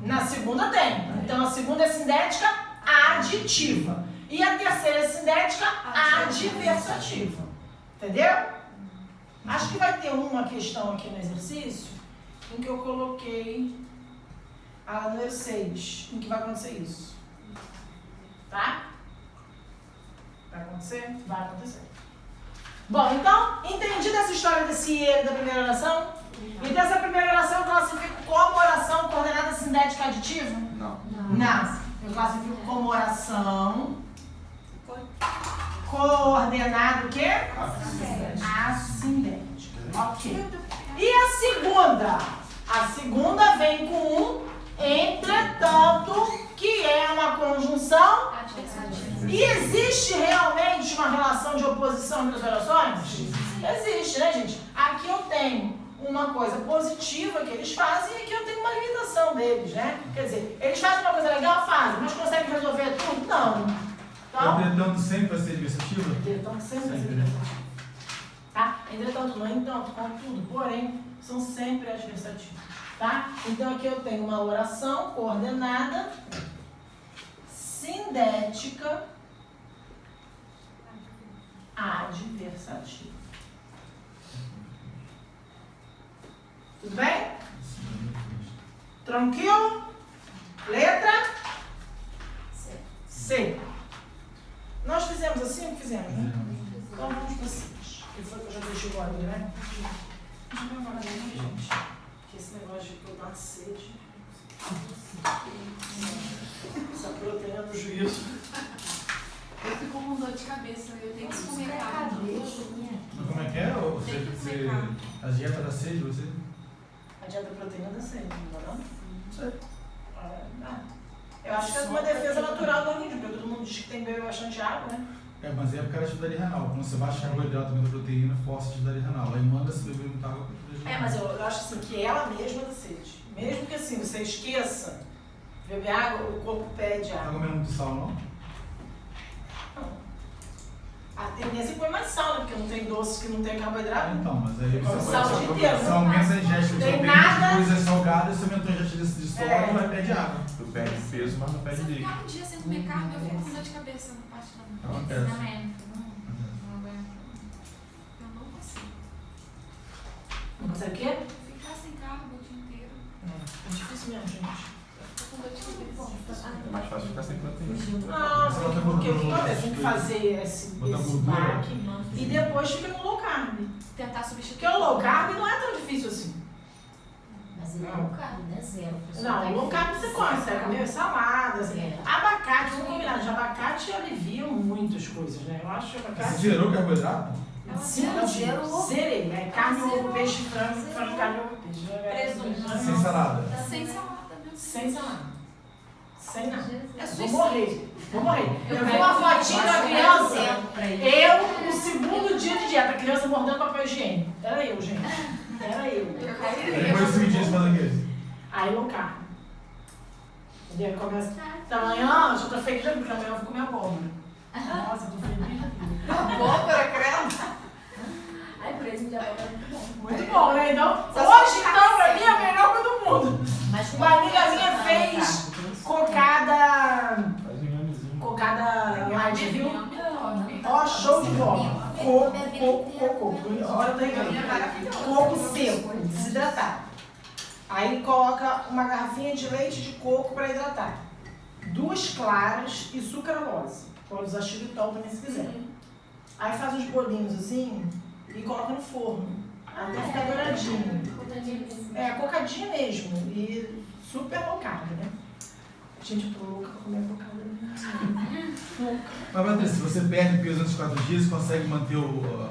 Na segunda tem. Então a segunda é sindética aditiva. E a terceira é sindética adversativa. Entendeu? Acho que vai ter uma questão aqui no exercício em que eu coloquei a número 6, em que vai acontecer isso. Tá? Vai acontecer? Vai acontecer. Bom, então, entendida essa história desse E da primeira oração? Então essa primeira oração eu classifico como oração coordenada sindética aditiva? Não. Não. Eu classifico como oração coordenada o quê? Assindética. Ok. E a segunda? A segunda vem com entretanto, que é uma conjunção. E existe realmente uma relação de oposição entre as orações? Existe, né, gente? Aqui eu tenho uma coisa positiva que eles fazem e aqui eu tenho uma limitação deles, né? Quer dizer, eles fazem uma coisa legal? Fazem, mas conseguem resolver tudo? Não. Então, Entretanto, sempre vai ser adversativa? entretanto, sempre adversativos. Tá? Entretanto, no entanto, contudo, porém, são sempre adversativos. Tá? Então aqui eu tenho uma oração coordenada sindética adversativa. Tudo bem? Tranquilo? Letra C. Nós fizemos assim ou fizemos, né? Então vamos para C. Que foi que eu já deixei o ordem, né? Deixa eu ver uma coisa aqui, gente. Que esse negócio de que eu dar sede. Essa proteína do juízo. Eu fico com dor de cabeça, eu tenho que comer carne. Mas como é que é? Você, a dieta da sede, você? A dieta da proteína da sede, não é não? Sei. Eu acho que é uma defesa natural do organismo, porque todo mundo diz que tem que beber bastante água, né? Mas é porque era atividade renal. Quando você baixa carboidrato, muita proteína, força atividade renal. Aí manda se beber muita água para atividade renal. Mas eu acho assim, que ela mesma dá sede. Mesmo que assim, você esqueça de beber água, o corpo pede Tá água. comendo muito sal, não? A tendência é põe mais sal, né? Porque não tem doce que não tem carboidrato. Então, mas aí Sal o dia inteiro. você aumenta a ingesta Tem de nada. coisas salgadas, você aumentou a ingesta de sódio, vai perde água. Tu perde peso, mas não Se perde eu líquido. ficar um dia sem comer carne, eu fico com dor de cabeça na parte da manhã. Acontece. Não aguento. Eu não consigo. Não consegue o quê? Ficar sem carbo o dia inteiro. É difícil mesmo, gente. Eu fico com dor de cabeça. É mais fácil ficar sem proteína. Não, porque o que acontece? Tem que fazer esse baque e depois fica no low carb. Tentar substituir. Porque o low carb não é tão difícil assim. Mas ele é low carb, né? Zero. Não, o low carb você come, você vai comer salada, assim. Abacate, vamos combinar, de abacate alivia muitas coisas, né? Eu acho que Você abacate... zerou carboidrato? Sim, eu zerei, né? Carne, ovo, peixe, frango, carne, ovo, peixe. Sem salada? Sem salada, meu. Sem salada. Sem nada. É Vou suicídio. morrer. Vou morrer. Eu vi uma fotinha da criança. Eu, no segundo dia de dieta, a criança mordendo papel higiênico. Era eu, gente. Era eu. Depois de 5 dias faz o quê? Aí low carb. Entendeu? Começa. Então amanhã, eu tô feliz porque amanhã eu vou comer abóbora. Nossa, eu tô feliz. Abóbora, credo. Ai, por exemplo, de abóbora é muito bom. Muito bom, né? Então, hoje, então, pra mim, é a melhor coisa do mundo. Mas Uma amiga minha fez cocada. Faz um yamezinho. Cocada light, viu? não. Ó, show de bola. Coco. Olha, tá aí. Coco seco, desidratado. Aí coloca uma garrafinha de leite de coco para hidratar. 2 claras e sucralose. Pode usar xilitol também se quiser. Aí faz uns bolinhos assim e coloca no forno. Até ficar douradinho. É, cocadinha mesmo. E super low carb, né? Gente, eu tô louca pra comer cocada. Louca. Mas, Patrícia, se você perde peso antes de 4 dias, você consegue manter o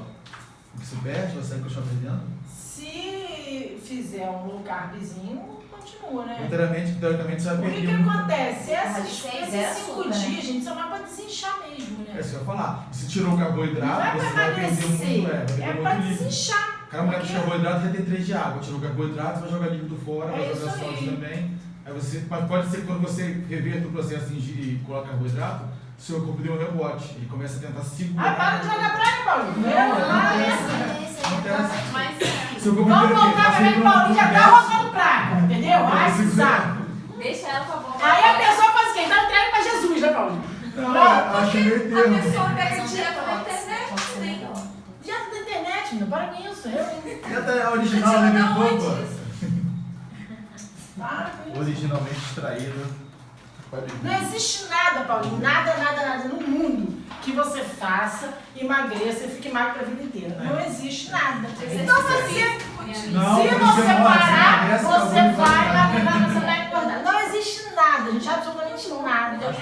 que você perde? Você consegue continuar perdendo? Se se fizer um low carbzinho, continua, né? Teoricamente, você vai O que perder que muito. acontece? Mas Esses zero 5 açúcar, né? dias, gente, só vai pra desinchar mesmo, né? É isso que eu ia falar. Se tirou o carboidrato, Não é pra você vai perder emagrecer, muito, vai é perder pra muito líquido. desinchar. Cada mulher que carboidrato já tem 3 de água. Tirou o carboidrato, vai jogar líquido fora, É vai isso jogar aí. sódio também. Mas pode ser que quando você reverta o processo e coloca carboidrato, seu corpo deu um rebote. Ele começa a tentar segurar. Ah, para de jogar praga, Paulinho. Mas Seu corpo Vamos inteiro voltar tá pra ver que segurando Paulinho já o tá processo. rogando praga, entendeu? Ai, que saco. Deixa ela com a boca. Aí a pessoa faz o quê? Então entrega pra Jesus, né, Paulinho? Não, eu acho meio a termo. pessoa pega Mas direto na pode ser internet, né? melhor. Já da internet, menino, para com isso. Já tá original, né, minha roupa? Para com isso. Originalmente extraído. Não existe nada, Paulinho, nada no mundo que você faça, emagreça e fique magro pra vida inteira. Não existe nada. Então você, Não, se porque você você não, parar, você você emagrece, vai acabou de emagrecer, você vai engordar. Não existe nada, gente, absolutamente nada.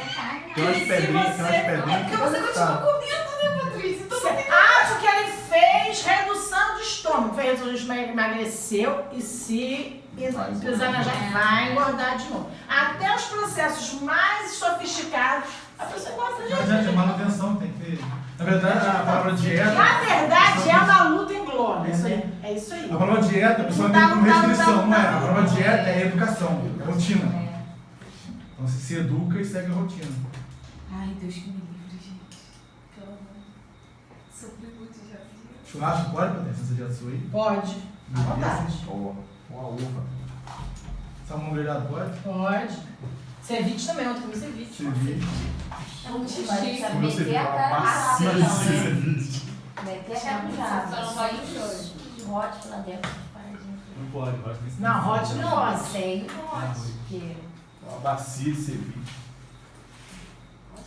Tem umas Se pedrinhas, tem umas você- pedrinhas. Porque você continua comendo, né, Patrícia? Então não tem Porque ele fez redução de estômago, fez redução de estômago, emagreceu e se pisar na jaca, vai engordar de novo. Até os processos mais sofisticados, a pessoa engorda de Não novo. adianta, manutenção tem que ter. Na verdade, a palavra dieta. Na verdade, é uma luta em glória. É isso aí. É isso aí. A palavra dieta, a pessoa Não tem dá, como não dá, restrição, não dá, não é? não A dá. palavra dieta é educação, é rotina. Então você se educa e segue a rotina. Ai, Deus que me livre, gente. Pelo amor. Sofri muito já. Churrasco pode ter essa dieta sua aí? Pode. À vontade. Boa. Uma uva. Salmão grelhado pode? Pode. Ceviche também, ontem comi ceviche. Ceviche. É um xixi. xixi. Quando você Meter a viu uma cara no bacia jato, de não, né? ceviche. Meter a cara no jato. Só não pode choro. Hot lá dentro. paradinhas. Não pode, pode. Não, hot não Não, pode. sei não pode. Porque... Uma bacia de ceviche.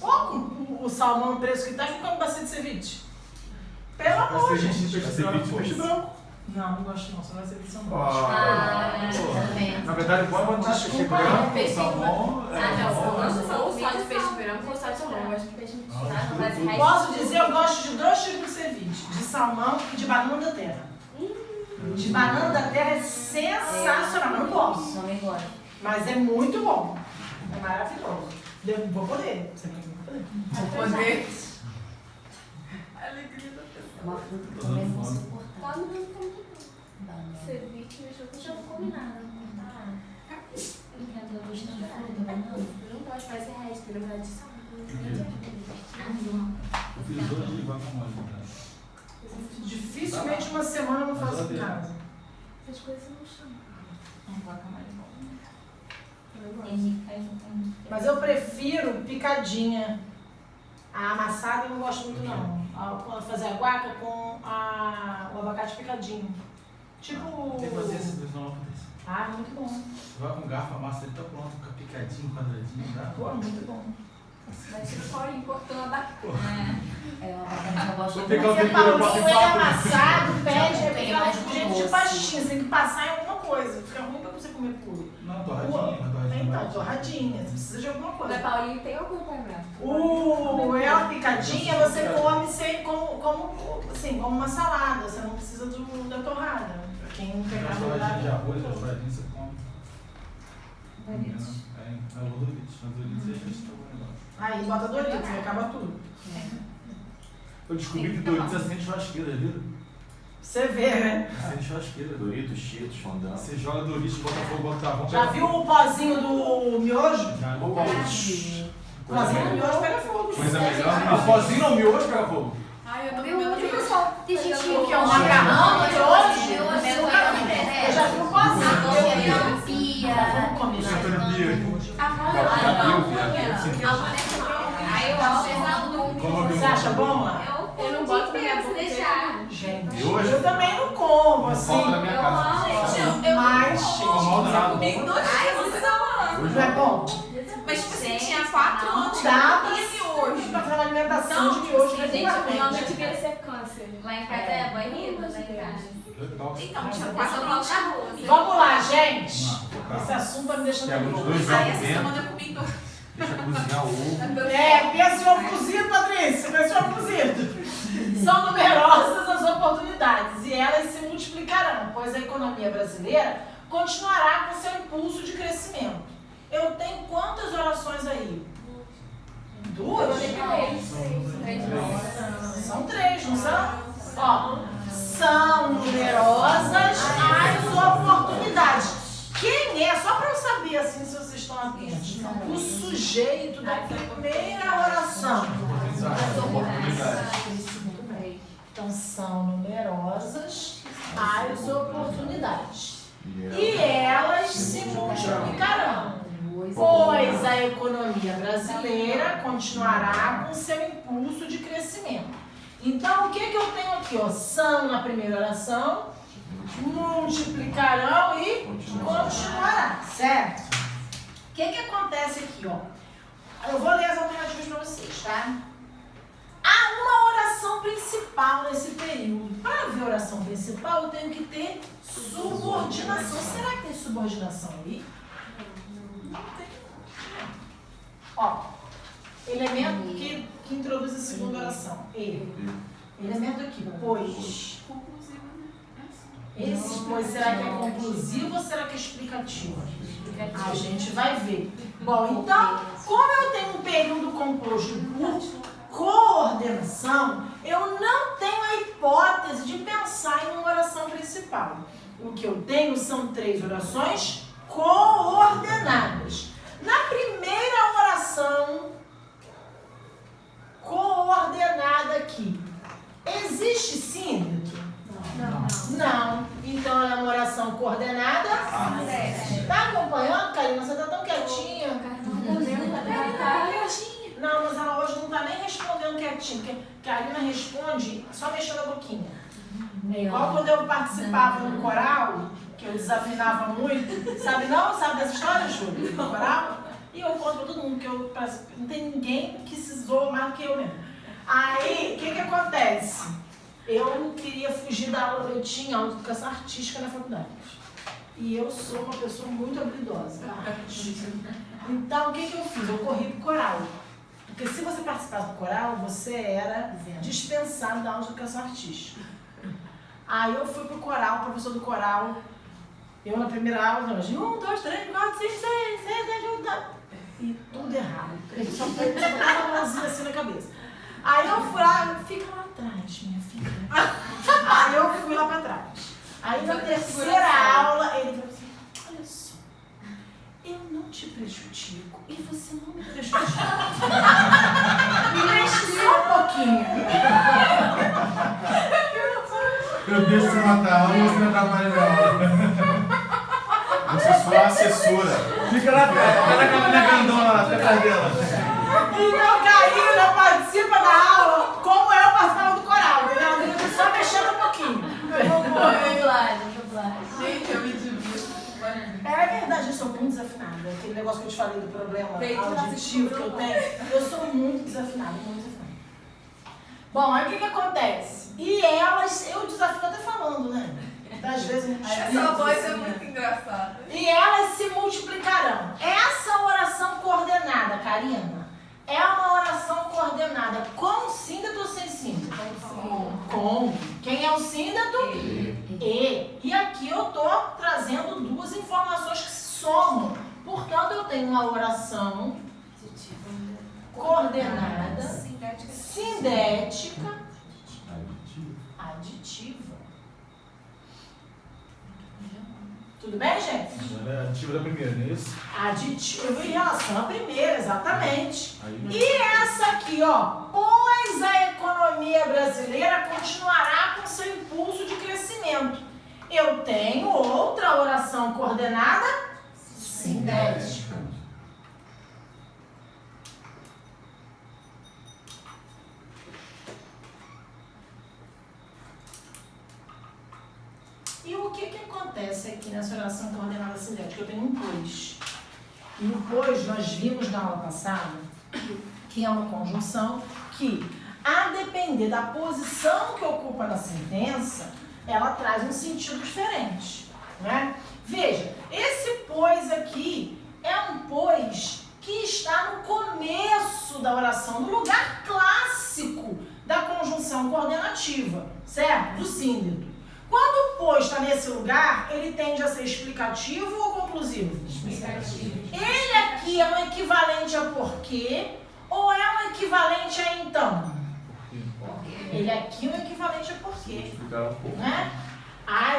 Pouco o salmão no preço que tá, que come bastante ceviche. Pelo amor, gente. Ceviche peixe branco. Não, não gosto não, só vai ser ceviche não. Ah, também. Na verdade, igual a peixe Desculpa, branco, peixe salmão. Ah, não, eu gosto não, ou só de não, peixe não. branco ou só de salmão. Eu gosto de peixe Ah, não vai ser Posso dizer, eu gosto de 2 tipos de ceviche, de salmão e de banana da terra. De banana da terra é sensacional, eu não posso, Não me gosto. mas é muito bom. É maravilhoso. Eu vou poder, você não vai poder. Vou poder. Alegria da É pessoa. uma fruta que também não suportar. Tá me dando como Banana. ceviche, deixa eu Eu já não comi nada. Não quero gostar de fruta, banana. Eu não gosto, mas é resto, na verdade, de salmão. Eu fiz 2 de guacamole. Dificilmente uma semana eu não faço em casa. Essas coisas eu não chamo. Guacamole é bom. Tem gente que faz um tempo. Mas eu prefiro picadinha. A amassada eu não gosto muito não. Fazer a guaca com o abacate picadinho. Tipo... Tem que fazer esses dois não, Patrícia. Ah, muito bom. Você vai com garfo, a massa ele tá pronto, fica picadinho, quadradinho, dá? Pô, muito bom. Mas tipo, só cortando a batata. É, o abacate eu gosto Vou pegar o Porque tempero Paulinho, pra ele é papo. amassado, pede, é Tem aquela mais de jeito de doce. pastinha. Você tem que passar em alguma coisa. Fica ruim pra você comer puro. Não, torradinha. Então, torradinha. Você precisa de alguma Da coisa. Paulinho tem algum problema? Ela picadinha você come sem, como uma salada. Você não precisa da torrada. Pra quem não tem As torradinhas de carboidrato. arroz, as torradinhas você come. Doritos. É o Doritos. Mas Doritos é justo o negócio. Aí bota Doritos e acaba tudo. Eu descobri que Doritos é sem churrasqueira, viu? Você vê, né? Sem churrasqueira. Doritos, Cheetos, fondant. Você joga Doritos, bota fogo, bota tá, Já viu o pozinho do miojo? Já. O pozinho do miojo pega fogo. Coisa melhor. O pozinho não, miojo pega fogo. Ai, eu tô Meu, comendo e o pessoal, tem gente O que é um que macarrão Não, miojo? eu Eu já vi o pozinho. Vamos Vamos Isso é terapia. A mão Aí eu acho Você acha bom lá? Eu não boto na minha boca. Gente, Miojo? eu também não como, assim. Falta na minha casa. Mas, Não, nada. Comi 2 quilos da mão. não é bom? Mas tipo assim, tinha 4 anos que Dá eu comia miojo. pra fazer uma alimentação de miojo Gente, regularmente. devia ser câncer. Lá em casa é banheiro, lá em casa. Então, tinha 4 anos na rua. Vamos lá, gente. Não, Esse assunto tá me deixando Pega uns nervoso. dois Aí essa alimentos, semana eu comi 2. Deixa cozinhar o ovo. Pensa em ovo cozido, Patrícia. Pensa em ovo cozido. São numerosas as oportunidades e elas se multiplicarão, pois a economia economia brasileira continuará com seu impulso de crescimento. Eu tenho quantas orações aí? 2? São 3, não são? Ó, são numerosas as oportunidades. Quem é? Só para eu saber assim se vocês estão atentos. O sujeito da primeira oração. As oportunidades. Então são numerosas as oportunidades. E elas se multiplicarão. Pois a economia brasileira continuará com seu impulso de crescimento. Então, o que eu tenho aqui? Ó, são na primeira oração, multiplicarão e continuará, certo? O que acontece aqui? Ó? Eu vou ler as alternativas para vocês, tá? Há uma oração principal nesse período. Para ver a oração principal, eu tenho que ter subordinação. Será que tem subordinação aí? Não tem. Ó, elemento que introduz a segunda oração. Elemento aqui, pois. Esse pois será que é conclusivo ou será que é explicativo? A gente vai ver. Bom, então, como eu tenho um período composto por coordenação, eu não tenho a hipótese de pensar em uma oração principal. O que eu tenho são 3 orações coordenadas. Na primeira oração coordenada aqui, existe síndrome? Não. Então ela é uma oração coordenada? Tá acompanhando, Karina? Você tá tão quietinha. Não, mas ela hoje não tá nem respondendo quietinha, porque Karina responde só mexendo a boquinha. Igual quando eu participava no coral, que eu desafinava muito. Sabe não? Sabe dessa história, Júlia? No coral? E eu conto pra todo mundo que eu não tem ninguém que se zoa mais do que eu mesmo. Aí, o que acontece? Eu queria fugir da aula, eu tinha aula de educação artística na faculdade. E eu sou uma pessoa muito habilidosa na arte. Então, o que eu fiz? Eu corri pro coral. Porque se você participasse do coral, você era dispensado da aula de educação artística. Aí eu fui pro coral, o professor do coral, eu na primeira aula, 1, 2, 3, 4, 5, 6, 7, 8, 9. E tudo errado. Ele só botava a mãozinha assim na cabeça. Aí eu fui lá, fica lá atrás, minha filha. Aí eu fui lá pra trás. Aí na terceira aula, ele falou assim, olha só, eu não te prejudico e você não me prejudica. Mexe só um pouquinho. Eu deixo você matar a aula e você não atrapalha minha aula. Você é sua assessora. Fica na cabine grandona lá, fica atrás dela. Então, Karina participa da aula como eu participava do coral, entendeu? Ela fica só mexendo um pouquinho. Gente, eu me divido. É verdade, eu sou muito desafinada. Aquele negócio que eu te falei do problema auditivo que eu tenho, eu sou muito desafinada, muito desafinada. Bom, aí o que acontece? E elas, eu desafio até falando, né? Das vezes Essa voz é muito engraçada. E elas se multiplicarão. Essa oração coordenada, Karina, é uma oração coordenada com síndeto ou sem síndeto? Com. Quem é o síndeto? E aqui eu estou trazendo 2 informações que se somam. Portanto, eu tenho uma oração coordenada, sindética, aditiva. Tudo bem, gente? É ativa da primeira, não é isso? Aditivo em relação à primeira, exatamente. E essa aqui, ó. Pois a economia brasileira continuará com seu impulso de crescimento. Eu tenho outra oração coordenada sindética. E o que acontece aqui nessa oração coordenada sindética? Eu tenho um pois. E o pois nós vimos na aula passada que é uma conjunção que, a depender da posição que ocupa na sentença, ela traz um sentido diferente, né? Veja, esse pois aqui é um pois que está no começo da oração, no lugar clássico da conjunção coordenativa, certo? Do síndeto. Quando o pois está nesse lugar, ele tende a ser explicativo ou conclusivo? Explicativo. Ele aqui é um equivalente a porquê ou é um equivalente a então? Ele aqui é um equivalente a porquê. Explicar um pouco. Né?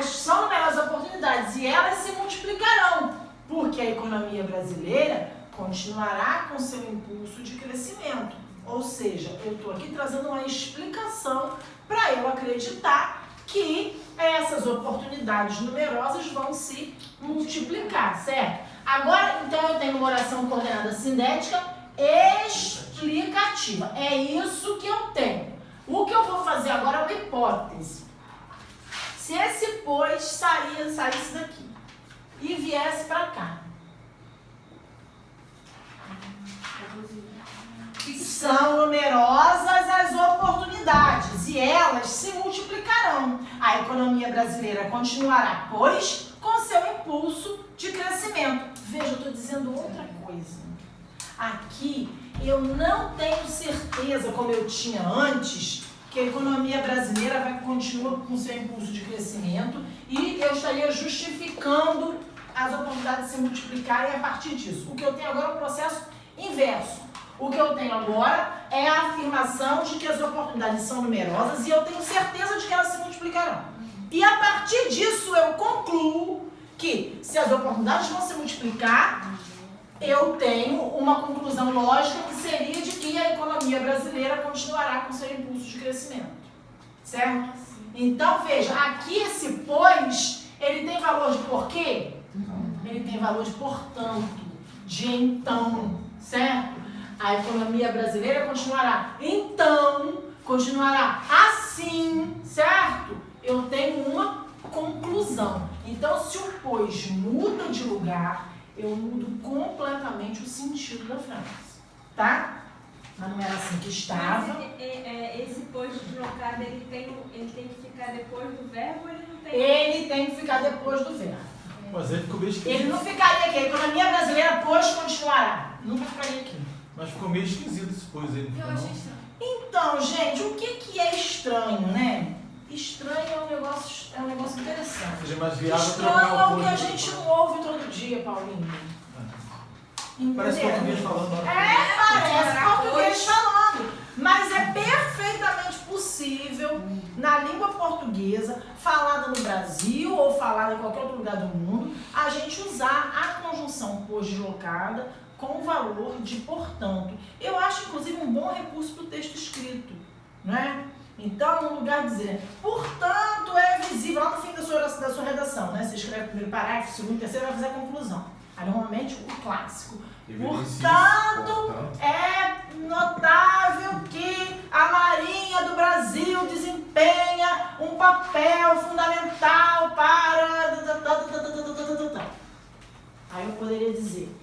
São numerosas oportunidades e elas se multiplicarão, porque a economia brasileira continuará com seu impulso de crescimento. Ou seja, eu estou aqui trazendo uma explicação para eu acreditar que essas oportunidades numerosas vão se multiplicar, certo? Agora, então, eu tenho uma oração coordenada sindética explicativa. É isso que eu tenho. O que eu vou fazer agora é uma hipótese. Se esse pois saísse daqui e viesse para cá, são numerosas as oportunidades e elas se multiplicarão. A economia brasileira continuará, pois, com seu impulso de crescimento. Veja, eu estou dizendo outra coisa. Aqui eu não tenho certeza, como eu tinha antes, que a economia brasileira vai continuar com seu impulso de crescimento e eu estaria justificando as oportunidades se multiplicarem a partir disso. O que eu tenho agora é um processo inverso. O que eu tenho agora é a afirmação de que as oportunidades são numerosas e eu tenho certeza de que elas se multiplicarão. E a partir disso eu concluo que se as oportunidades vão se multiplicar, eu tenho uma conclusão lógica que seria de que a economia brasileira continuará com seu impulso de crescimento. Certo? Então, veja, aqui esse pois, ele tem valor de porquê? Ele tem valor de portanto, de então, certo? A economia brasileira continuará. Então, continuará assim, certo? Eu tenho uma conclusão. Então, se o pois muda de lugar, eu mudo completamente o sentido da frase, tá? Mas não era assim que estava. Mas esse pois deslocado, ele tem que ficar depois do verbo ou ele não tem? Ele tem que ficar depois do verbo. Mas ele ficou meio esquisito. Ele não ficaria aqui. A economia brasileira, pois, continuará. Nunca ficaria aqui. Mas ficou meio esquisito esse pois aí. Eu achei estranho. Então, gente, o que é estranho, né? Estranho é um negócio interessante. Seria mais viável Estranho trocar é o o que pois. a gente não ouve todo dia, Paulinho. Parece Entendeu? português falando. Parece português falando. Mas é perfeitamente possível, na língua portuguesa, falada no Brasil ou falada em qualquer outro lugar do mundo, a gente usar a conjunção pois deslocada com o valor de portanto. Eu acho, inclusive, um bom recurso para o texto escrito, né? Então, no lugar de dizer, portanto, é visível, lá no fim da sua redação, né? Você escreve o primeiro parágrafo, o segundo, o terceiro, vai fazer a conclusão. Aí, normalmente, o clássico. Portanto, é notável que a Marinha do Brasil desempenha um papel fundamental para... Aí eu poderia dizer,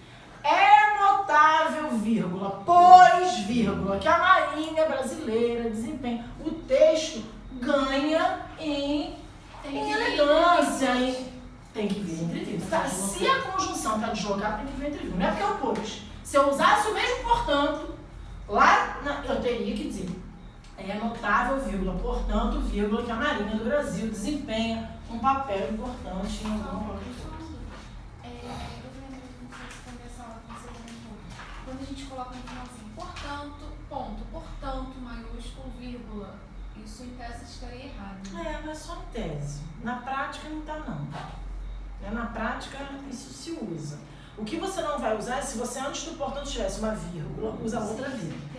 é notável, vírgula, pois, vírgula, que a Marinha brasileira desempenha. O texto ganha em elegância, tem que vir entre vírgulas. Tá? Se a conjunção está deslocada, tem que vir entre vírgulas. Não é porque eu pus. Se eu usasse o mesmo portanto, lá eu teria que dizer, é notável, vírgula, portanto, vírgula, que a Marinha do Brasil desempenha um papel importante em alguma coisa. Quando a gente coloca no finalzinho, portanto, ponto, portanto, maiúsculo, vírgula, isso em tese estaria errado. Mas é só em tese. Na prática não tá não. Na prática isso se usa. O que você não vai usar é se você antes do portanto tivesse uma vírgula, usa outra vírgula.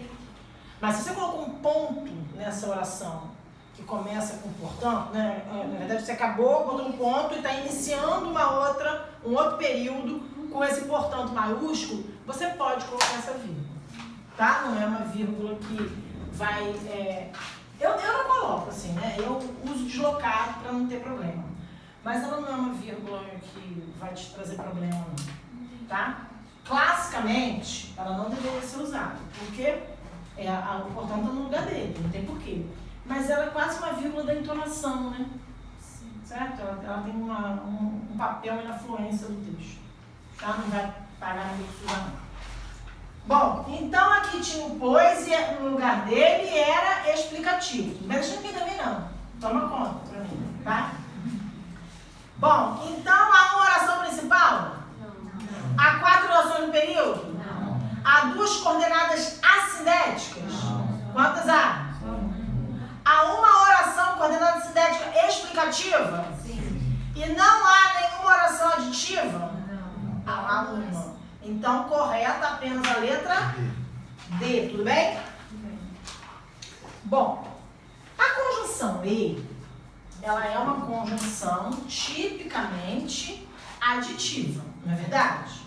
Mas se você colocou um ponto nessa oração que começa com portanto, né? Na verdade você acabou, botou um ponto e está iniciando um outro período com esse portanto maiúsculo, você pode colocar essa vírgula, tá? Não é uma vírgula que vai... Eu não coloco assim, né? Eu uso deslocado para não ter problema. Mas ela não é uma vírgula que vai te trazer problema, não, tá? Classicamente, ela não deveria ser usada, porque o portanto está no lugar dele, não tem porquê. Mas ela é quase uma vírgula da entonação, né? Certo? Ela tem um papel na fluência do texto. Tá? Não vai pagar no texto não. Bom, então aqui tinha o pois e no lugar dele era explicativo. Não deixa ninguém também não. Toma conta pra mim, tá? Bom, então há uma oração principal? Não. Há 4 orações no período? Não. Há 2 coordenadas assindéticas? Quantas há? Há uma oração coordenada assindética explicativa? Sim. E não há nenhuma oração aditiva? Não. Há uma. Então, correta apenas a letra D, tudo bem? Bom, a conjunção E, ela é uma conjunção tipicamente aditiva, não é verdade?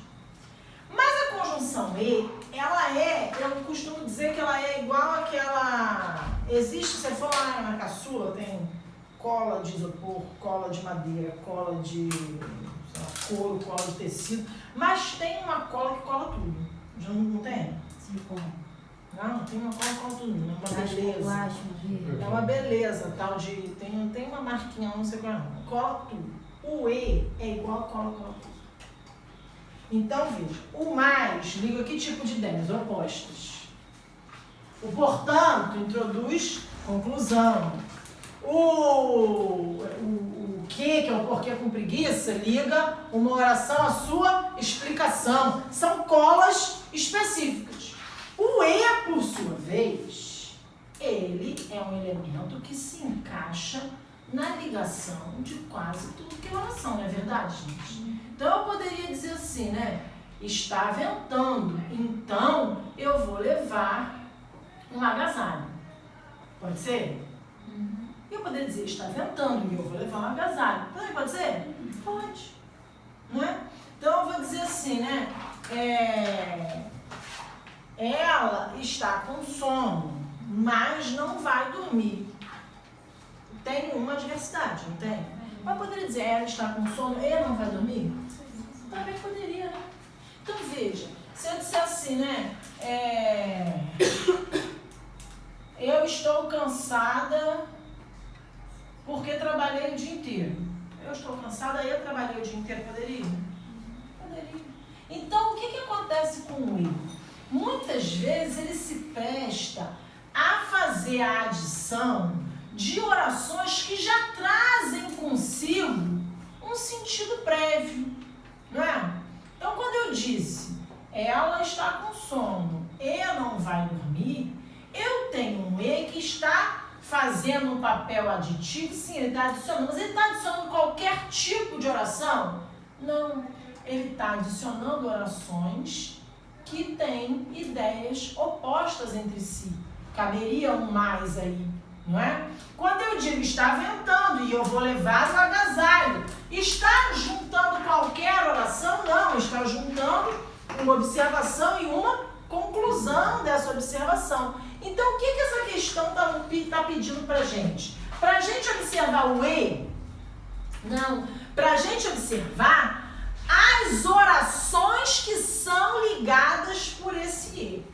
Mas a conjunção E, ela é, eu costumo dizer que ela é igual àquela... Existe, você for lá na caçula, tem cola de isopor, cola de madeira, cola de sei lá, couro, cola de tecido, mas tem uma cola que cola tudo. Já não tem? Silicone. Não, tem uma cola que cola tudo, é uma beleza. Plástico, verde. É uma beleza, tal de... Tem uma marquinha, não sei qual é, não. Cola tudo. O E é igual a cola tudo. Então, veja, o mais liga que tipo de ideias opostas? O portanto introduz conclusão. O que é o porquê com preguiça, liga uma oração à sua explicação. São colas específicas. O E, por sua vez, ele é um elemento que se encaixa na ligação de quase tudo que é oração, não é verdade, gente? Então, eu poderia dizer assim, né? Está ventando, então eu vou levar um agasalho. Pode ser? Eu poderia dizer, está ventando e eu vou levar um agasalho. Também pode ser? Pode. Não é? Então, eu vou dizer assim, né? Ela está com sono, mas não vai dormir. Tem uma adversidade, não tem? Mas poderia dizer, ela está com sono e não vai dormir? Também poderia, né? Então, veja, se eu disser assim, né? Eu estou cansada porque trabalhei o dia inteiro. Eu estou cansada e eu trabalhei o dia inteiro. Poderia? Poderia. Então, o que acontece com o E? Muitas vezes ele se presta a fazer a adição de orações que já trazem consigo um sentido prévio, não é? Então, quando eu disse, ela está com sono e não vai dormir, eu tenho um E que está fazendo um papel aditivo, sim, ele está adicionando, mas ele está adicionando qualquer tipo de oração? Não, ele está adicionando orações que têm ideias opostas entre si. Caberia um mais aí, não é? Quando eu digo está ventando e eu vou levar o agasalho, está juntando qualquer oração? Não, está juntando uma observação e uma conclusão dessa observação. Então, o que essa questão está pedindo para a gente? Para a gente observar o E? Não. Para a gente observar as orações que são ligadas por esse E.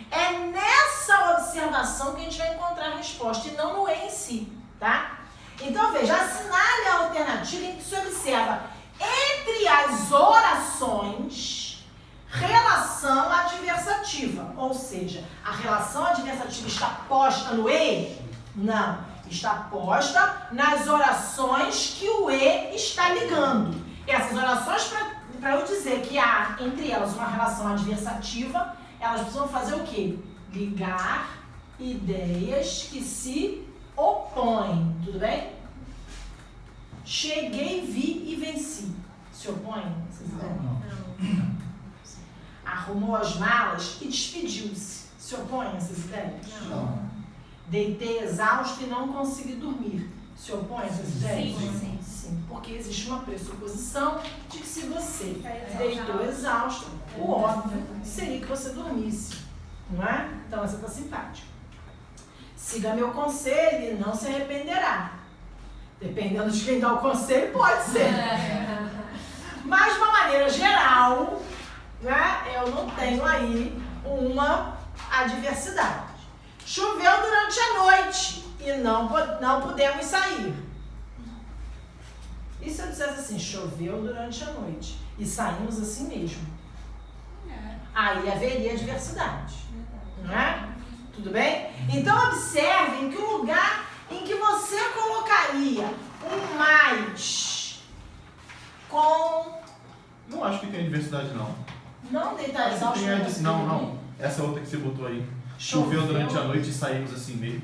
É nessa observação que a gente vai encontrar a resposta e não no E em si, tá? Então, veja, assinale a alternativa em que se observa entre as orações relação adversativa. Ou seja, a relação adversativa está posta no E? Não. Está posta nas orações que o E está ligando. Essas orações, para eu dizer que há entre elas uma relação adversativa, elas precisam fazer o quê? Ligar ideias que se opõem. Tudo bem? Cheguei, vi e venci. Se opõem? Vocês Não. Arrumou as malas e despediu-se. Se opõem essas ideias? Não. Deitei exausto e não consegui dormir. Se opõem essas ideias? Sim. Sim. Porque existe uma pressuposição de que se você deitou exausto, o óbvio seria que você dormisse. Não é? Então essa está simpática. Siga meu conselho e não se arrependerá. Dependendo de quem dá o conselho, pode ser. Mas de uma maneira geral, né, eu não tenho aí uma adversidade. Choveu durante a noite e não pudemos sair. E se eu dissesse assim, choveu durante a noite e saímos assim mesmo? Aí haveria adversidade, não é? Tudo bem? Então observem que o lugar em que você colocaria um mais deitar exausto. Não. Essa outra que você botou aí. Choveu durante a noite e saímos assim mesmo.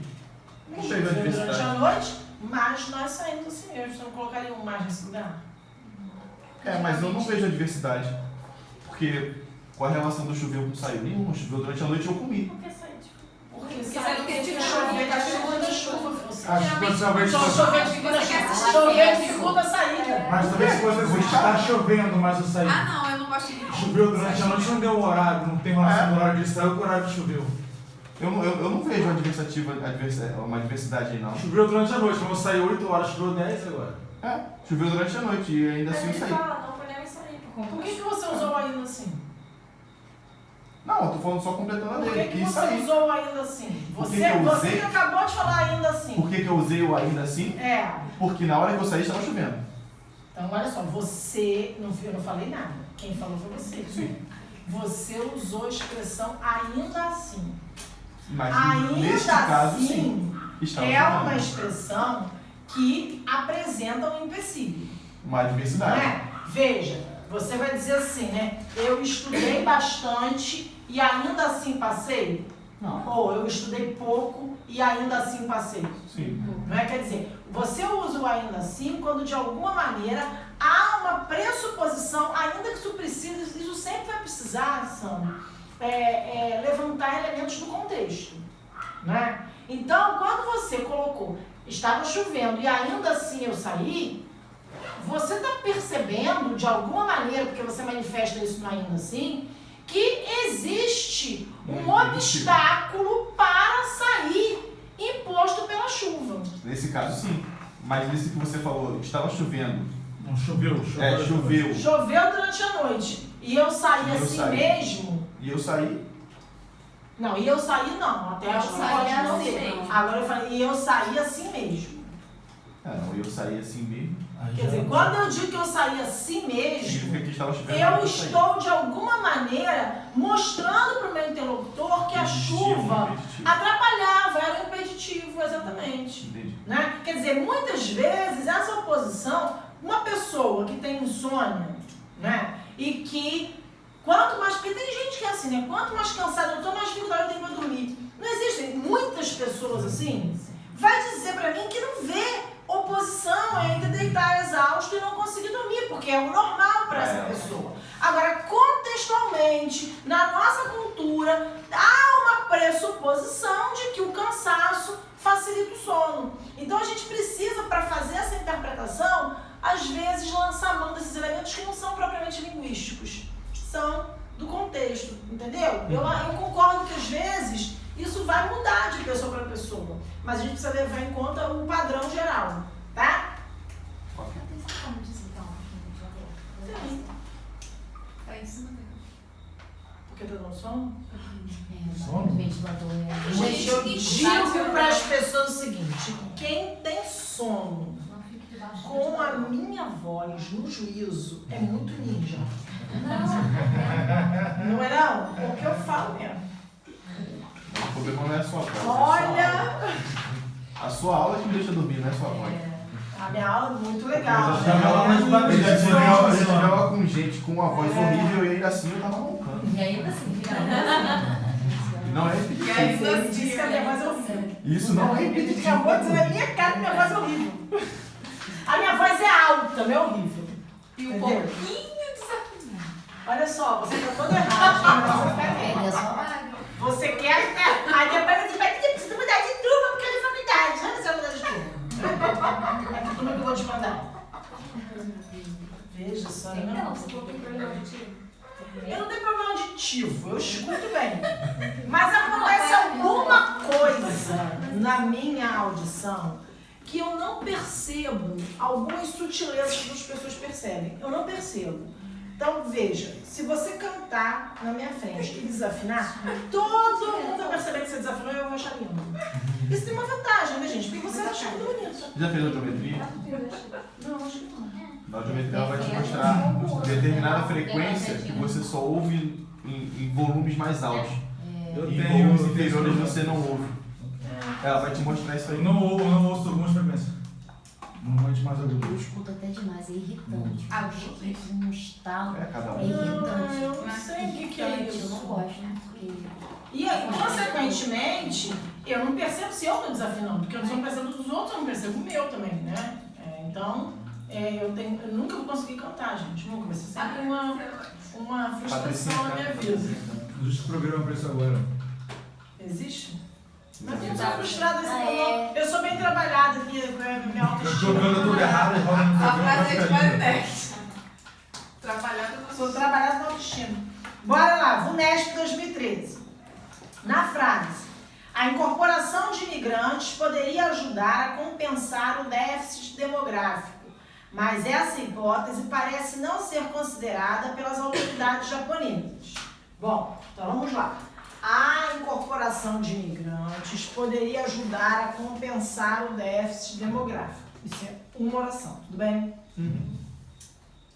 Não teve Choveu durante adversidade. a noite, mas nós saímos assim mesmo. Você não colocaria um mais nesse lugar? Mas eu não vejo adversidade. Porque qual a relação do choveu com saiu? Nenhuma. Choveu durante a noite e eu comi. Por que sair de Porque sabe sabe que que de chover da chuva, chuva da chuva. Acho que talvez Só chover dificulta chover dificulta a saída. Mas também se você está chovendo, mas eu saí. Ah, não, eu não gosto de Choveu durante a noite, não deu horário, não tem relação do horário que ele saiu com o horário que choveu. Eu não vejo uma adversidade aí, não. Choveu durante a noite, vamos sair 8 horas, choveu 10 agora. Choveu durante a noite e ainda assim eu Ele saí. fala, não podemos sair por conta Por que você usou ainda assim? Não, eu tô falando só completando a Por dele. que E você saí. usou ainda assim? Por que Você, que eu você usei? que acabou de falar ainda assim. Por que eu usei o ainda assim? Porque na hora que eu saí estava chovendo. Então, olha só, você, eu não falei nada. Quem falou foi você. Sim. Você usou a expressão ainda assim. Mas Ainda neste caso, sim. assim, Estava é uma chovendo. expressão que apresenta um empecilho. Uma Não adversidade. é? Veja, você vai dizer assim, né? Eu estudei bastante e ainda assim passei? Não. Ou eu estudei pouco e ainda assim passei? Sim. Não é? Quer dizer, você usa o ainda assim quando de alguma maneira há uma pressuposição, ainda que isso precise, isso sempre vai precisar, Sam, levantar elementos do contexto. Né? Então, quando você colocou, estava chovendo e ainda assim eu saí, você está percebendo de alguma maneira, porque você manifesta isso no ainda assim, que existe um obstáculo para sair imposto pela chuva. Nesse caso, sim. Mas nesse que você falou, estava chovendo. Não, choveu. Choveu. Choveu durante a noite e eu saí Eu assim saí. mesmo. E eu saí. Não, e eu saí não, até Eu acho que saí pode assim não ser. mesmo. Agora eu falei, e eu saí assim mesmo. Não, eu saí assim mesmo. Quer dizer, quando eu digo que eu saí assim mesmo, Significa que estava chovendo. eu eu saí. estou de alguma maneira mostrando para o meu interlocutor que a Impeditivo, chuva impeditivo. atrapalhava, era um impeditivo, exatamente. Entendi. Né? Quer dizer, muitas vezes essa oposição, uma pessoa que tem insônia, né? E que quanto mais, porque tem gente que é assim, né? Quanto mais cansado eu estou, mais dificuldade eu tenho para dormir. Não existem muitas pessoas assim, vai dizer para mim que não vê oposição entre deitar exausto e não conseguir dormir, porque é o normal para essa pessoa. Agora, contextualmente, na nossa cultura, há uma pressuposição de que o cansaço facilita o sono. Então a gente precisa, para fazer essa interpretação, às vezes lançar mão desses elementos que não são propriamente linguísticos, são do contexto, entendeu? Eu concordo que às vezes isso vai mudar de pessoa para pessoa, mas a gente precisa levar em conta o padrão geral, tá? Como desligar um ventilador? É isso mesmo. Porque tá dando sono? Sono? O ventilador é... Gente, eu digo para as pessoas o seguinte, quem tem sono Não fique debaixo do com a ventilador. minha voz no juízo é muito ninja. Não, Não é não? Porque eu falo mesmo. O problema não é a sua voz. Olha, A sua aula que me deixa dormir, não é a sua voz. a minha aula é muito legal. Eu já tive aula mais Eu batida. já tive aula com gente com uma voz horrível e ainda assim eu tava roncando. E ainda assim, fica Não é E repetitivo. aí você disse que a minha voz é horrível. Isso não é Ele repetitivo. acabou de dizer na minha cara que minha voz é horrível. A minha voz é alta, não é horrível. E o Entendeu? pouquinho desafinado. Olha só, você tá todo errado. É só vaga. Você quer, né? Aí depois você vai dizer, precisa mudar de turma porque é de faculdade. Sabe se vai mudar de turma? É que turma que eu vou te mandar. Veja só, Então, não. você falou que tem problema auditivo. Eu não tenho problema auditivo, eu escuto bem. Mas acontece alguma coisa na minha audição que eu não percebo algumas sutilezas que as pessoas percebem. Eu não percebo. Então, veja, se você cantar na minha frente e desafinar, todo mundo vai perceber que você desafinou e eu vou achar lindo. Isso tem uma vantagem, né, gente? Porque você vai achar muito bonito. Já fez a geometria? Não, acho que não. Na geometria ela vai te mostrar determinada frequência que você só ouve em volumes mais altos. Eu Em tenho... volumes inferiores você não ouve. Ela vai te mostrar isso Eu aí. não ouço algumas frequências. Normalmente mais Eu agudo. escuto até demais, é irritante. Agudo? Um estalo. É, cada É um. irritante. Eu não sei o que é Eu isso. não gosto, né? Porque E aí, consequentemente, eu não percebo se eu estou desafinando, porque eu não percebo dos outros, eu não percebo o meu também, né? Então, eu nunca vou conseguir cantar, gente. Nunca. Vai ser sempre uma frustração na minha vida. Existe um programa pra isso agora. Existe? Mas eu não sou frustrada assim, é. eu sou bem trabalhada aqui, minha Eu autoestima. tô vendo tudo errado e rola no A programa. frase é de vai ficar lindo. Marinette. Trabalhada no Sou trabalhada na autoestima. Bora lá, VUNESP 2013. Na frase, a incorporação de imigrantes poderia ajudar a compensar o déficit demográfico, mas essa hipótese parece não ser considerada pelas autoridades japonesas. Bom, então vamos lá. A incorporação de imigrantes poderia ajudar a compensar o déficit demográfico. Isso é uma oração, tudo bem?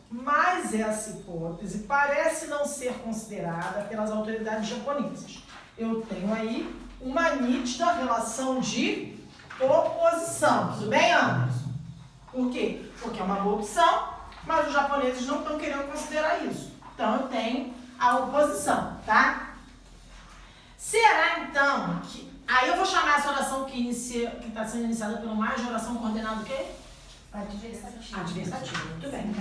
Mas essa hipótese parece não ser considerada pelas autoridades japonesas. Eu tenho aí uma nítida relação de oposição. Tudo bem, Anderson? Por quê? Porque é uma boa opção, mas os japoneses não estão querendo considerar isso. Então eu tenho a oposição, tá? Será então que... Aí eu vou chamar essa oração que está sendo iniciada pelo mais de oração coordenada o quê? adversativa. Adversativa. Muito bem.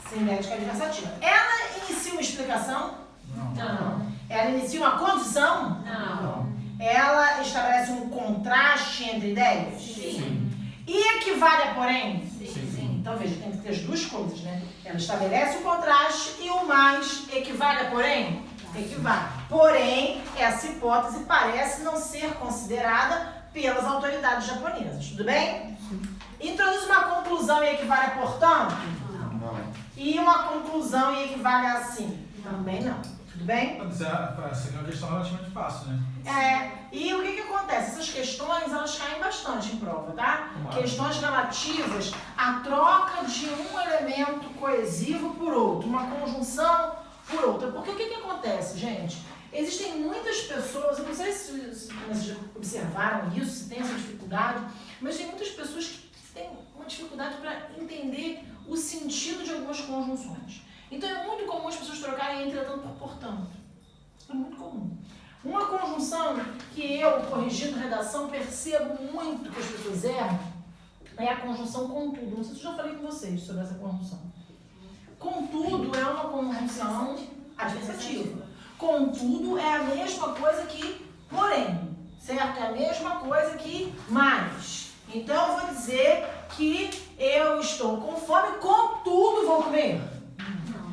Cinética adversativa. Ela inicia uma explicação? Não. Ela inicia uma condição? Não. Ela estabelece um contraste entre ideias? Sim. E equivale a porém? Sim. Então veja, tem que ter as duas coisas, né? Ela estabelece o contraste e o mais equivale a porém? Equivale. Porém, essa hipótese parece não ser considerada pelas autoridades japonesas. Tudo bem? Introduz uma conclusão e equivale a portanto? Não. E uma conclusão e equivale a assim? Também não. Tudo bem? Essa aqui é uma questão relativamente fácil, né? E o que acontece? Essas questões, elas caem bastante em prova, tá? Claro. Questões relativas à troca de um elemento coesivo por outro, uma conjunção por outra. Porque o que acontece, gente? Existem muitas pessoas, eu não sei se vocês já observaram isso, se tem essa dificuldade, mas tem muitas pessoas que têm uma dificuldade para entender o sentido de algumas conjunções. Então é muito comum as pessoas trocarem entretanto por portanto. É muito comum. Uma conjunção que eu, corrigindo redação, percebo muito que as pessoas erram é a conjunção contudo. Não sei se eu já falei com vocês sobre essa conjunção. Contudo é uma conjunção adversativa. Contudo é a mesma coisa que porém, certo? É a mesma coisa que mais. Então eu vou dizer que eu estou com fome, contudo vou comer.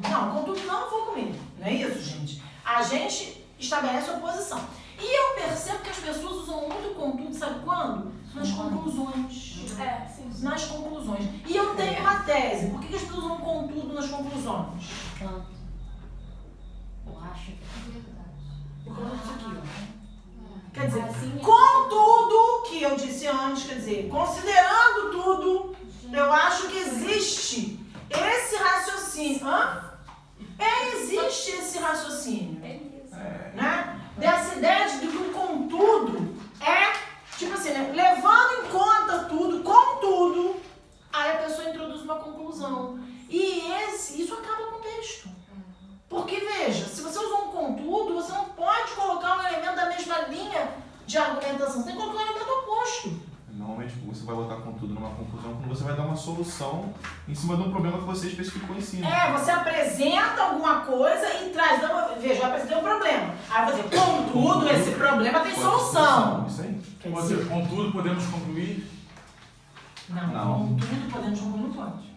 Não, contudo não vou comer. Não é isso, gente? A gente estabelece oposição. E eu percebo que as pessoas usam muito contudo, sabe quando? Nas conclusões. Sim. Nas conclusões. E eu tenho uma tese. Por que as pessoas usam contudo nas conclusões? Tanto. Eu acho. Por causa disso aqui, ó. Quer É. dizer, Assim, com tudo que eu disse antes, quer dizer, considerando tudo, eu acho que existe esse raciocínio. Existe esse raciocínio. Né? Dessa ideia de que o contudo é, tipo assim, né? Levando em conta tudo, contudo, aí a pessoa introduz uma conclusão. E isso acaba com o texto. Porque, veja, se você usa um contudo, você não pode colocar um elemento da mesma linha de argumentação. Você tem que colocar um elemento oposto. Normalmente você vai botar contudo numa conclusão quando você vai dar uma solução em cima de um problema que você especificou em cima. Você apresenta alguma coisa e traz. Então, veja, eu apresentei um problema. Aí você, contudo, esse problema tem solução. Isso aí. Quer Pode dizer, ser, contudo, podemos concluir. Não. contudo, podemos concluir, não pode.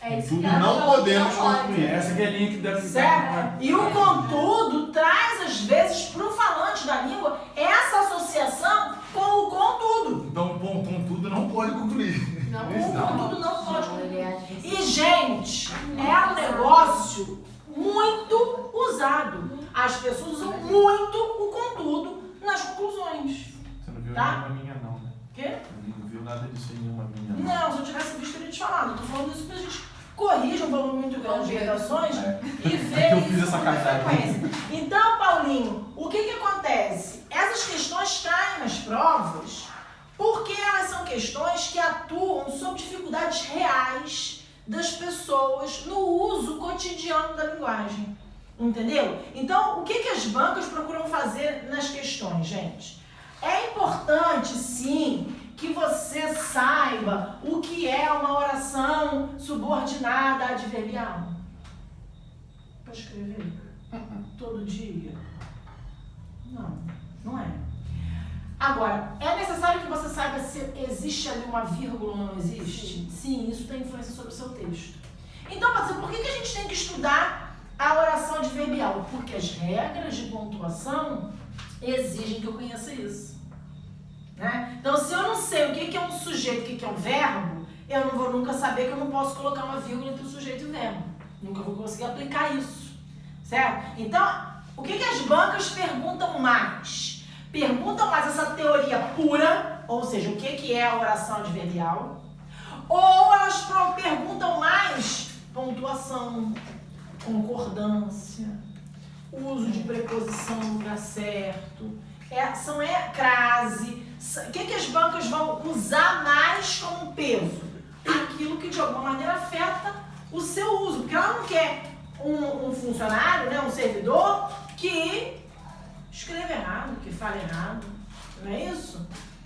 É isso Tudo que ela não falou, podemos não pode. concluir. Essa que é a linha que deve Certo? E o contudo traz, às vezes, para o falante da língua, essa associação com o contudo. Então, contudo, não pode concluir. Não, O contudo não pode Ele concluir. é adversário. E, gente, é um negócio muito usado. As pessoas usam muito o contudo nas conclusões. Você não viu Tá? nenhuma minha não, né? Quê? Não viu nada disso em nenhuma minha não. Não, se eu tivesse visto, eu teria te falado. Eu tô falando isso pra gente corrigir um volume muito grande de redações e ver Eu fiz isso essa com cagada. frequência. Então, Paulinho, o que acontece? Essas questões caem nas provas porque elas são questões que atuam sobre dificuldades reais das pessoas no uso cotidiano da linguagem. Entendeu? Então, o que as bancas procuram fazer nas questões, gente? É importante, sim, que você saiba o que é uma oração subordinada adverbial. Para escrever todo dia? Não, não é. Agora, é necessário que você saiba se existe ali uma vírgula ou não existe? Sim, isso tem influência sobre o seu texto. Então, por que a gente tem que estudar a oração adverbial? Porque as regras de pontuação exigem que eu conheça isso. Né? Então, se eu não sei o que é um sujeito e o que é um verbo, eu não vou nunca saber que eu não posso colocar uma vírgula entre o sujeito e o verbo. Nunca vou conseguir aplicar isso. Certo? Então, o que as bancas perguntam mais? Perguntam mais essa teoria pura, ou seja, o que é a oração adverbial, ou elas perguntam mais pontuação, concordância, uso de preposição no lugar certo, crase. O que as bancas vão usar mais como peso? Aquilo que de alguma maneira afeta o seu uso, porque ela não quer um funcionário, né, um servidor que escreva errado, que fale errado, não é isso?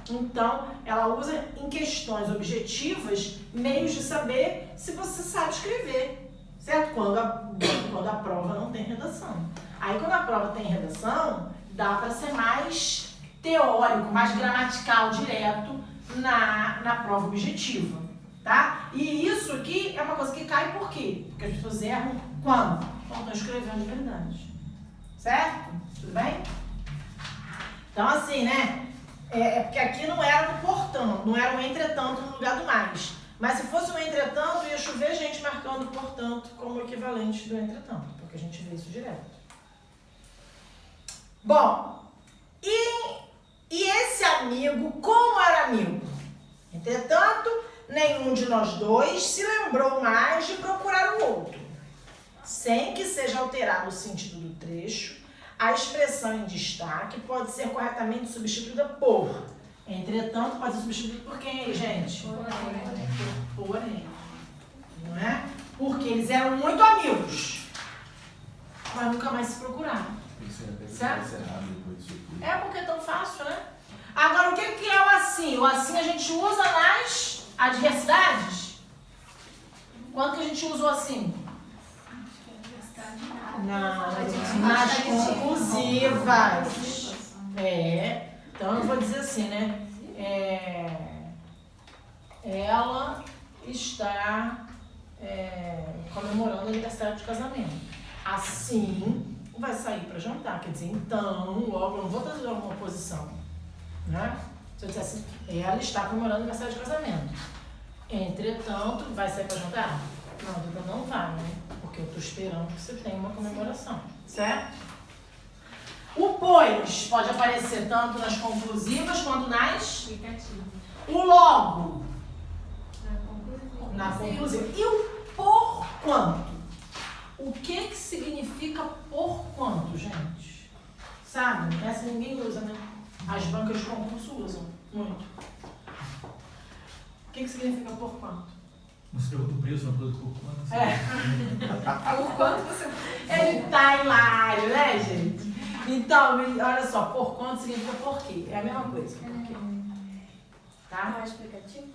Então, ela usa em questões objetivas meios de saber se você sabe escrever, certo? Quando a prova não tem redação. Aí, quando a prova tem redação, dá para ser mais teórico, mais gramatical, direto na prova objetiva, tá? E isso aqui é uma coisa que cai por quê? Porque as pessoas erram quando? Quando estão escrevendo de verdade. Certo? Tudo bem? Então, assim, né? Porque aqui não era no portanto, não era um entretanto no lugar do mais. Mas se fosse um entretanto, ia chover gente marcando portanto como equivalente do entretanto, porque a gente vê isso direto. Bom, e esse amigo, como era amigo? Entretanto, nenhum de nós dois se lembrou mais de procurar o outro. Sem que seja alterado o sentido do trecho, a expressão em destaque pode ser corretamente substituída por. Entretanto, pode ser substituída por quem aí, gente? Porém. Não é? Porque eles eram muito amigos, mas nunca mais se procuraram. Certo? É porque é tão fácil, né? Agora, o que é o assim? O assim a gente usa nas adversidades? Quando que a gente usa o assim? Nas conclusivas. Então eu vou dizer assim, né? Ela está comemorando o aniversário de casamento. Assim, vai sair para jantar. Quer dizer, então, logo, eu não vou trazer uma oposição. Né? Se eu disser assim, ela está comemorando o aniversário de casamento. Entretanto, vai sair para jantar? Não vai, né? Porque eu estou esperando que você tenha uma comemoração, certo? O pois pode aparecer tanto nas conclusivas quanto nas o logo na conclusiva. E o por quanto? O que significa por quanto, gente? Sabe? Essa ninguém usa, né? As bancas de concurso usam muito. O que significa por quanto? Não se pergunta o preço, não pergunta por quanto. Por quanto você... Ele tá hilário, né, gente? Então, olha só, por quanto significa por quê? É a mesma coisa que por quê. Tá? Não é explicativo?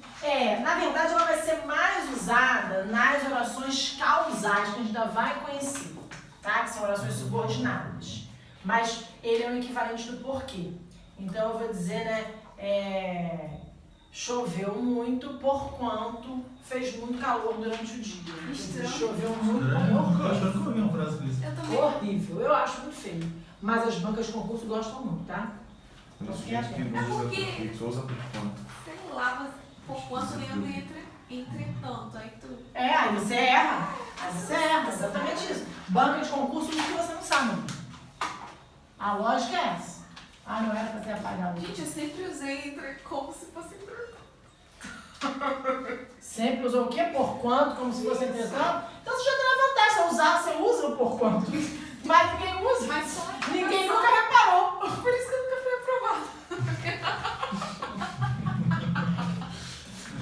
Na verdade, ela vai ser mais usada nas orações causais, que a gente ainda vai conhecer, tá? Que são orações subordinadas. Mas ele é o equivalente do porquê. Então, eu vou dizer, né? Choveu muito, porquanto fez muito calor durante o dia. Estranho. Choveu muito, Eu acho que eu nunca ouvi uma frase com isso. Eu também. horrível. Eu acho muito feio. Mas as bancas de concurso gostam muito, tá? Tem gente que não usa por só usa por quanto. Sei lá, por quanto lembra entretanto. Aí tu... Aí você erra. Exatamente isso. Banca de concurso, o que você não sabe. A lógica é essa. Não era pra ter apagado. Gente, eu sempre usei como se fosse entretanto. Sempre usou o quê? Por quanto, como se fosse entretanto? Então você já tem uma vantagem. Você usa o por quanto. Mas ninguém usa. Mas só... Ninguém nunca reparou. Por isso que eu nunca fui aprovada.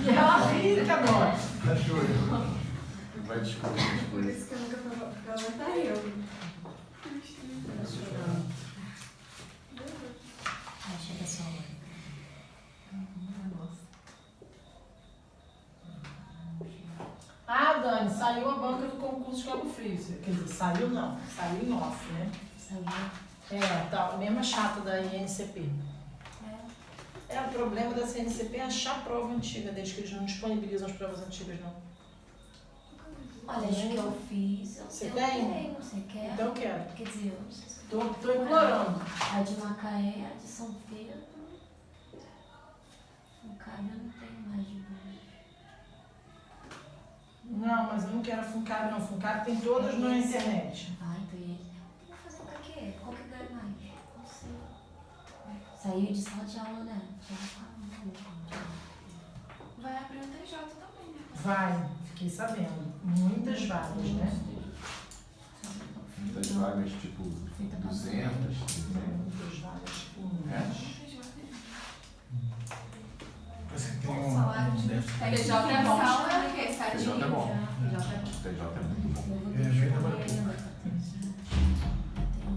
E ela ri. Fica dó. Tá chorando. Vai descobrir as Por coisas. isso que eu nunca parlamentaria. Acho que é só uma. Ah, Dani, saiu a banca do concurso de Cabo Frio. Quer dizer, saiu não, saiu em off, né? Saiu. Tá, mesma chata da INCP. O problema da CNCP é achar a prova antiga, desde que eles não disponibilizam as provas antigas, não. Olha, acho que eu fiz. Você eu tem? tenho, você quer? Então eu quero. Quer dizer, eu não sei se Tô implorando. a de Macaé, a de São Pedro. No caso, eu não tenho mais de boa. Não, mas eu não quero a Funcab, não. Funcab tem todas na internet. Ah, então ele. Vou fazer pra quê? Qual que ganha mais? Não sei. Saiu de sala de aula, né? Vai abrir o TJ também, né? Vai, fiquei sabendo. Muitas vagas, né? Muitas vagas, tipo 200, 300. Muitas vagas. Muitas. Parece que tem O um salário de déficit. TJ é bom. Sala é o quê? TJ é 7 bom. Já TJ é muito bom. Eu vou É, ter já que trabalhou fazer pouco. ainda.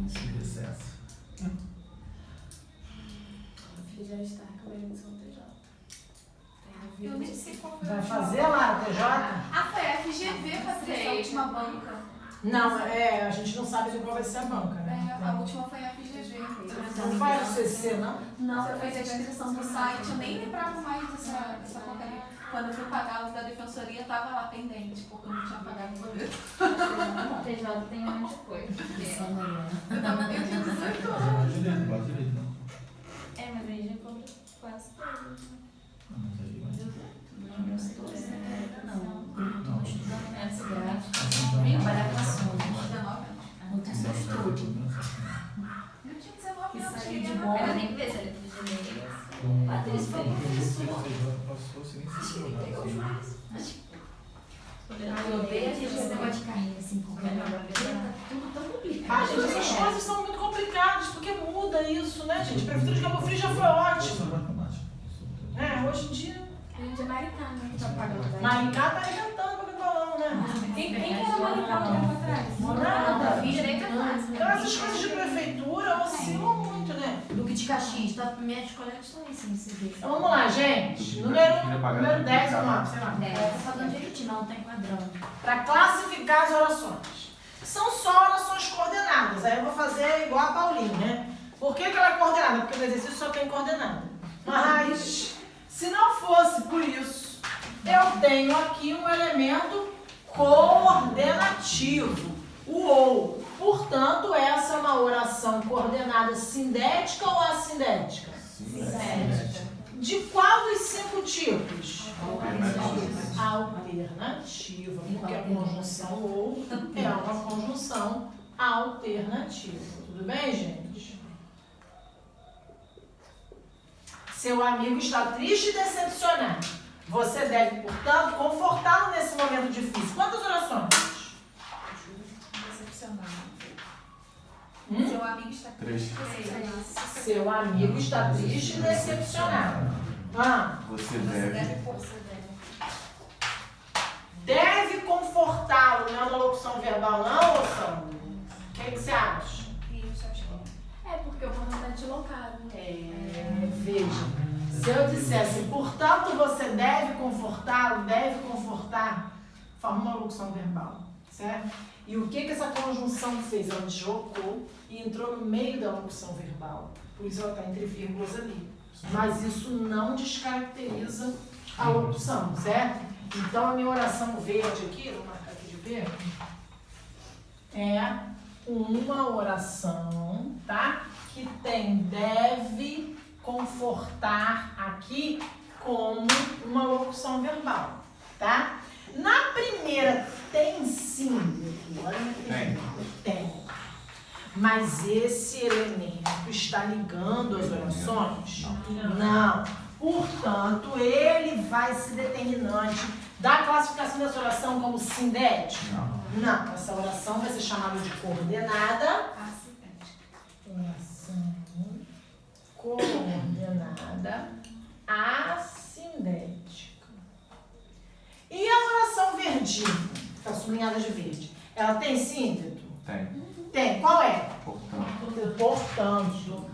Esse excesso. Fiz já estar com a eleição TJ. Eu nem sei qual foi Vai a fazer lá, TJ? Ah, foi a FGV fazer essa última banca. Não, a gente não sabe de qual vai ser a banca, né? A última foi a FGV. Não vai o CC, não? Não, eu fiz a inscrição no site, eu nem lembrava mais dessa porcaria. Quando eu fui pagar o da defensoria, tava lá pendente, porque eu não tinha pagado o boleto. O TJ tem um monte de coisa. Só melhor. Eu tava eu tinha 18 anos. Quase direito, quase direito, não. Mas aí já compra quase todos. Mas aí vai. Não, eu estou não. Eu estou estudando nessa gráfica. Então, Trabalhar com ações. 19 anos. Muito estudo. Eu tinha 19 anos, Isso aí cheguei de na bom. Era nem ver se era FGV. Patrícia foi professor. Passou sem nem se Eu odeio esse negócio de carreira, assim, porque tá tudo tão complicado. Ah, gente, essas coisas são muito complicadas, porque muda isso, né, gente? A Prefeitura de Cabo Frio já foi ótimo. Hoje em dia, A gente é Maricá, né? Que tá pagando. Maricá tá arrebentando com o balão, né? Quem era Maricá um tempo atrás? Nada. Fiz direito a classe. Então essas coisas de prefeitura oscilam muito, né? Duque de Caxias, tá? Minhas colegas estão aí sem receber. Então vamos lá, gente. Número 10 ou 9, sei lá. Tá pagando direitinho, não, tá enquadrando. Para classificar as orações. São só orações coordenadas. Aí eu vou fazer igual a Paulinha, né? Por que ela é coordenada? Porque no exercício só tem coordenada. Mas, se não fosse por isso, eu tenho aqui um elemento coordenativo, o ou. Portanto, essa é uma oração coordenada sindética ou assindética? Sim. De qual dos 5 tipos? Alternativa. Alternativa, porque a conjunção ou é uma conjunção alternativa. Tudo bem, gente? Seu amigo está triste e decepcionado. Você deve, portanto, confortá-lo nesse momento difícil. Quantas orações? Decepcionado. Hum? Seu amigo está 3. Seu amigo está triste e decepcionado. Ah, Você deve. deve confortá-lo, não é uma locução verbal, não, ô Sandro? O que você acha? Isso, acho que É porque o portanto é deslocado. Veja, se eu dissesse, portanto, você deve confortá-lo, deve confortar, forma uma locução verbal, certo? E o que essa conjunção fez? Ela deslocou e entrou no meio da locução verbal. Por isso ela está entre vírgulas ali. Mas isso não descaracteriza a locução, certo? Então a minha oração verde aqui, vou marcar aqui de verde, é uma oração, tá? Que tem deve confortar aqui como uma locução verbal, tá? Na primeira tem sim, olha na primeira, tem. Mas esse elemento está ligando as orações? Não. Portanto, ele vai ser determinante da classificação dessa oração como sindética? Não. Essa oração vai ser chamada de coordenada. Oração coordenada assindética. sublinhadas de verde. Ela tem sínteto? Tem. Tem. Qual é? Portanto. Portanto.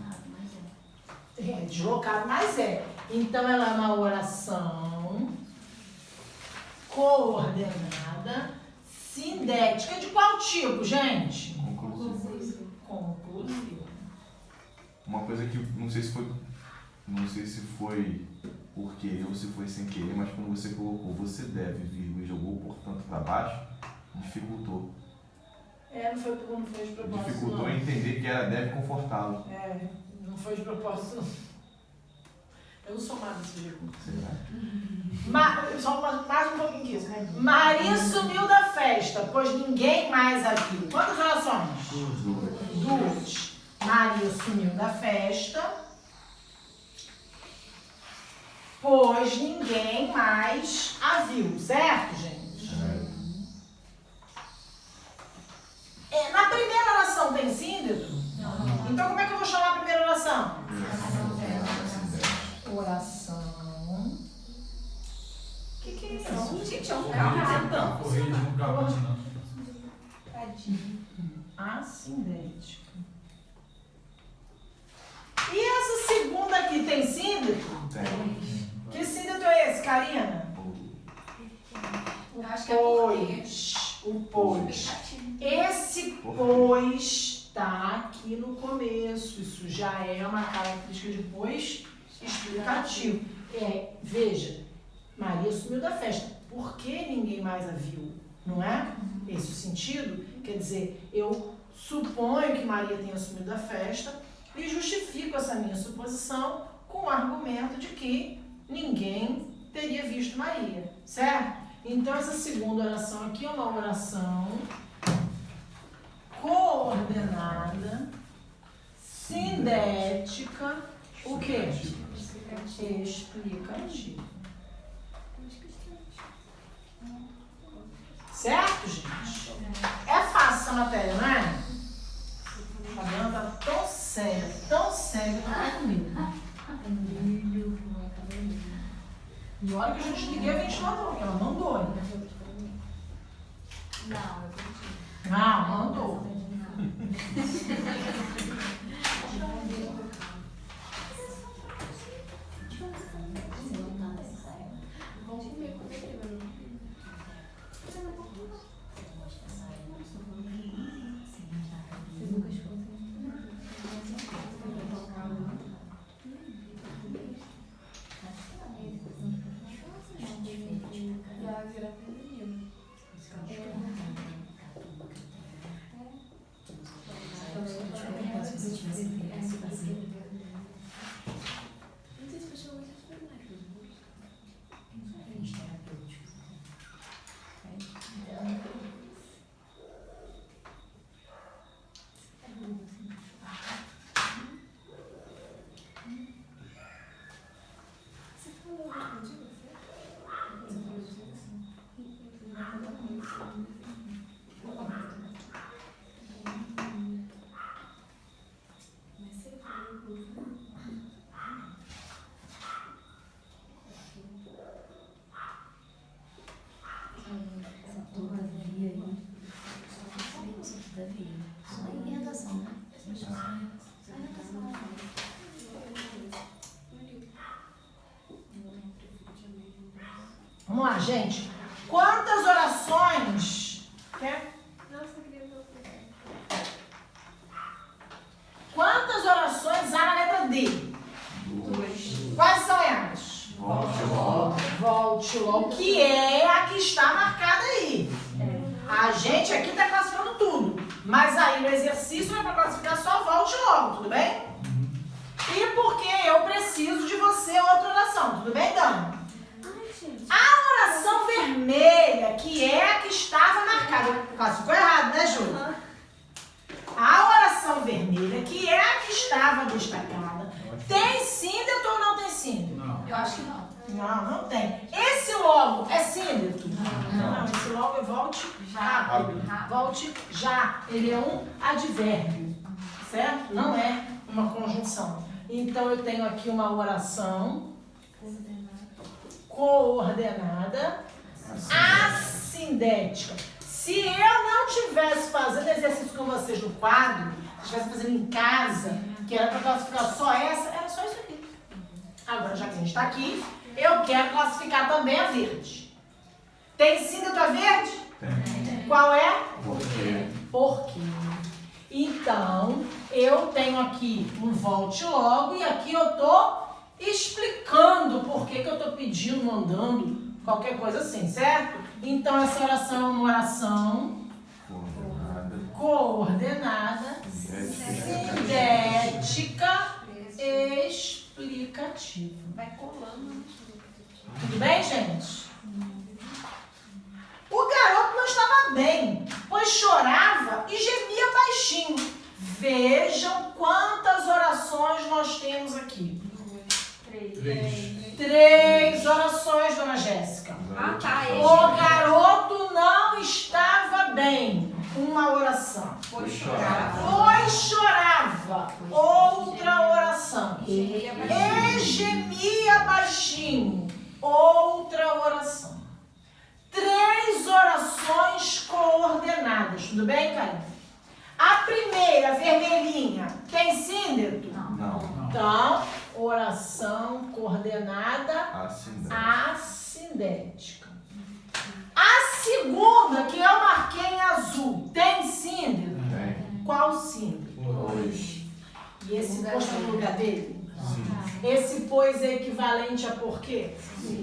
É deslocado, mas é. Então ela é uma oração coordenada, sindética. De qual tipo, gente? Conclusivo. Conclusiva. Uma coisa que não sei se foi por querer ou se foi sem querer, mas quando você colocou você deve, vírgula, e jogou portanto para baixo, dificultou. Não foi de propósito. Dificultou não. entender que era deve confortá-lo. Não foi de propósito, não. Eu não sou má desse jeito. Será? Só mais um pouquinho disso. Maria sumiu da festa, pois ninguém mais a viu. Quantas orações? Duas. Maria sumiu da festa, pois ninguém mais a viu. Certo, gente? Na primeira oração tem sínteto? Não. Então como é que eu vou chamar a primeira oração? Oração. O que é isso? Gente, é um carro. Corrige no carro, não. Assindética. E essa segunda aqui tem sínteto? Tem. Que sínteto é esse, Karina? Eu acho que é porque. O pois. Esse pois está aqui no começo. Isso já é uma característica de pois explicativo. Veja, Maria sumiu da festa. Por que ninguém mais a viu? Não é? Esse o sentido? Quer dizer, eu suponho que Maria tenha sumido da festa e justifico essa minha suposição com o argumento de que ninguém teria visto Maria, certo? Então essa segunda oração aqui é uma oração coordenada, sindética, o quê? Explicativa. Certo, gente? É fácil essa matéria, não é? A Fabiana tá tão séria, não é comigo. E olha que eu já desliguei o ventilador, que ela mandou, hein? Não, mandou. Vamos lá, gente. Quantas orações? Quer? Quantas orações há na letra D? Duas. Quais são elas? Volte logo, que é a que está marcada aí. A gente aqui está classificando tudo. Mas aí no exercício não é para classificar só volte logo, tudo bem? E porque eu preciso de você outra oração, tudo bem, Dani? A oração vermelha, que é a que estava marcada. Classificou errado, né, Júlia? A oração vermelha, que é a que estava destacada, tem sínteto ou não tem sínteto? Não. Eu acho que não. Não tem. Esse logo é sínteto? Não, esse logo é volte rápido. Volte já. Ele é um advérbio, certo? Não é uma conjunção. Então eu tenho aqui uma oração coordenada, assindética. Se eu não estivesse fazendo exercício com vocês no quadro, se estivesse fazendo em casa, que era para classificar só essa, era só isso aqui. Agora, já que a gente está aqui, eu quero classificar também a verde. Tem síndrome a verde? Tem. Qual é? Por quê? Por quê? Então, eu tenho aqui um volte logo e aqui eu tô explicando por que eu tô pedindo, mandando, qualquer coisa assim, certo? Então, essa oração é uma oração coordenada, sindética, explicativa. Vai colando. Tudo bem, gente? O garoto não estava bem, pois chorava e gemia baixinho. Vejam quantas orações nós temos aqui. 3 orações, dona Jéssica. Ah, tá. O garoto não estava bem. Uma oração. Pois Pois chorava. Outra oração. E gemia baixinho. Outra oração. 3 orações coordenadas. Tudo bem, Caio? A primeira, vermelhinha, tem síndrome? Não. Então, oração coordenada assindética. A segunda, que eu marquei em azul, tem síndrome? Tem. Qual síndrome? Pois. E esse posto no lugar dele? Sim. Esse pois é equivalente a por quê? Sim.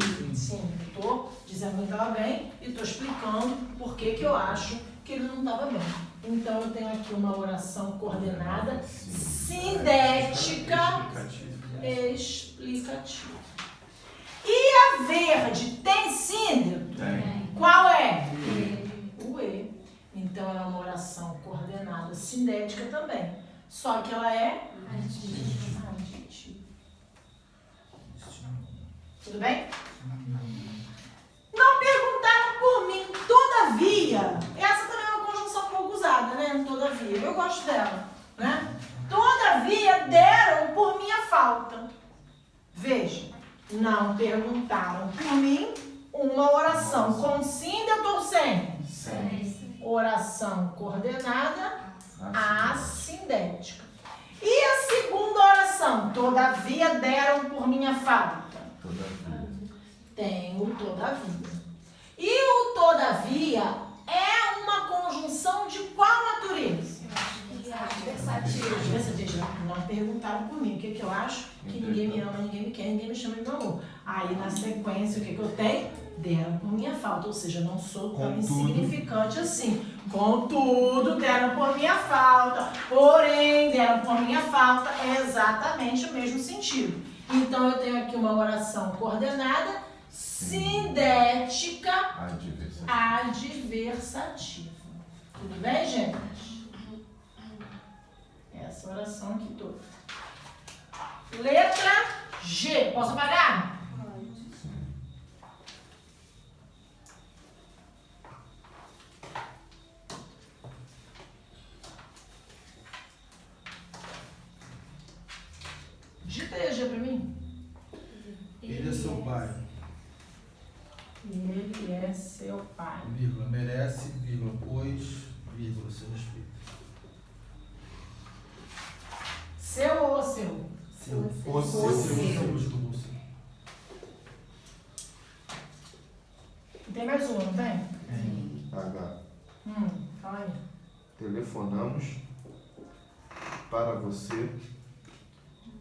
Estou dizendo que ele estava bem e estou explicando por que eu acho que ele não estava bem. Então, eu tenho aqui uma oração coordenada, sindética, explicativa. E a verde tem síndrome? Tem. Qual é? O E. Então, ela é uma oração coordenada, sindética também. Só que ela é adjetiva. Tudo bem? Não perguntaram por mim. Todavia, essa também é uma conjunção pouco usada, né? Todavia. Eu gosto dela, né? Todavia, deram por minha falta. Veja, não perguntaram por mim. Uma oração com síndrome ou sem? Sem. Oração coordenada assindética. E a segunda oração? Todavia, deram por minha falta. Tem o todavia. E o todavia é uma conjunção de qual natureza? Adversativa. Não perguntaram por mim. O que eu acho? Que ninguém me ama, ninguém me quer, ninguém me chama de meu amor. Aí na sequência, o que eu tenho? Deram por minha falta. Ou seja, não sou tão insignificante assim. Contudo, deram por minha falta. Porém, deram por minha falta. É exatamente o mesmo sentido. Então, eu tenho aqui uma oração coordenada, sindética, adversativa. Tudo bem, gente? Essa oração aqui toda. Letra G. Posso apagar? Digita aí a G pra mim. Ele é seu pai. Ele é seu pai. Vírgula, merece, vírgula, pois, vírgula, seu respeito. Seu ou seu? Seu. O seu. Seu. Tem mais uma, não tem? H. Fala aí. Telefonamos para você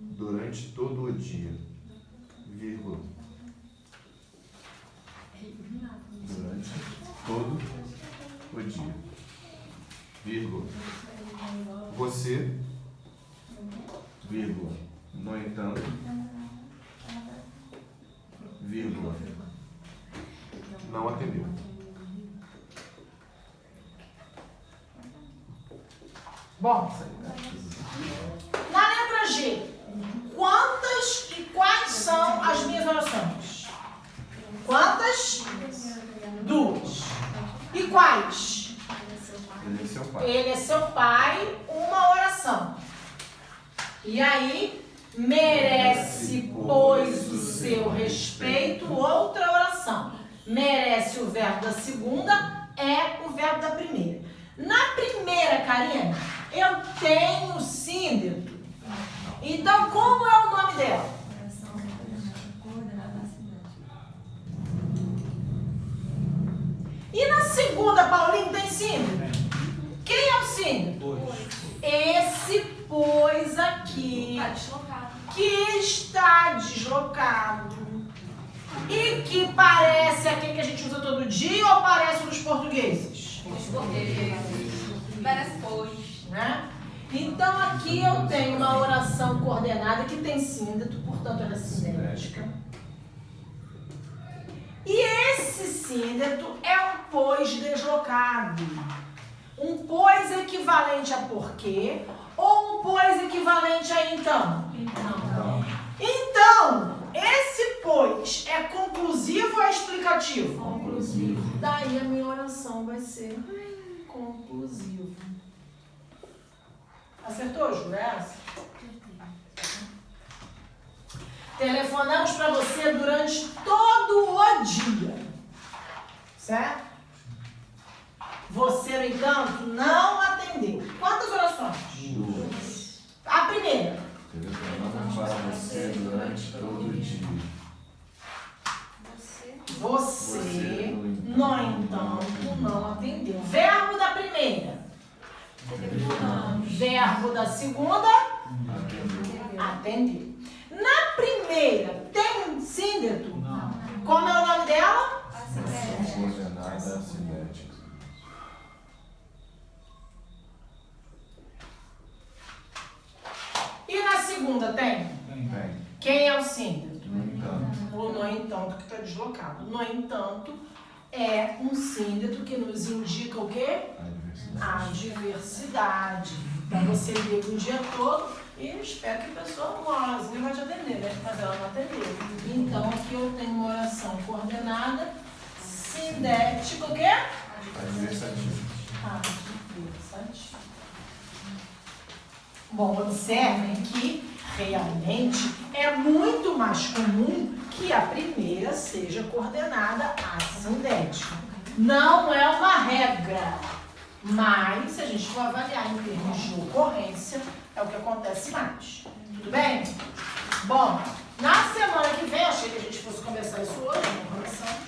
durante todo o dia, vírgula. Durante todo o dia, vírgula. Você, vírgula. No entanto, vírgula. Não atendeu. Bom, na letra G, quantas e quais são as minhas orações? Quantas? 2. E quais? Ele é seu pai. Ele é seu pai, uma oração. E aí, merece, pois, o seu respeito, outra oração. Merece o verbo da segunda, é o verbo verbo da primeira. Na primeira, Karina, eu tenho síndeto. Então, como é o nome dela? Oração coordenada na cidade. E na segunda, Paulinho, tem síndeto? Quem é o síndeto? Esse pois aqui, Tá deslocado. que está deslocado e que parece aquele que a gente usa todo dia ou parece nos portugueses? Os portugueses. Parece pois. Né? Então aqui eu tenho uma oração coordenada que tem síndeto, portanto ela é cinética. E esse síndeto é um pois deslocado. Um pois equivalente a porquê ou um pois equivalente a então? Então, esse pois é conclusivo ou é explicativo? Conclusivo. Daí a minha oração vai ser conclusivo. Acertou, Juliana? Telefonamos para você durante todo o dia. Certo? Você, no entanto, não atendeu. Quantas orações? 2. A primeira. Telefonamos para você durante todo o dia. Você, no entanto, não atendeu. Verbo da primeira. Verbo da segunda. Atendeu. Na primeira, tem síndeto? Não. Como é o nome dela? Coordenada cinética. E na segunda tem? Tem. Quem é o síndeto? No entanto. O no entanto que está deslocado. No entanto, é um síndeto que nos indica o quê? A A diversidade. Então você liga o dia todo e espera que a pessoa não vai te atender, né? Mas ela não atendeu. Então aqui eu tenho uma oração coordenada, sindética, o quê? Adversativo. Adversativo. Bom, observem que realmente é muito mais comum que a primeira seja coordenada assindética. Não é uma regra, mas se a gente for avaliar em termos de ocorrência, é o que acontece mais. Tudo bem? Bom, na semana que vem, achei que a gente fosse começar isso hoje, não começamos.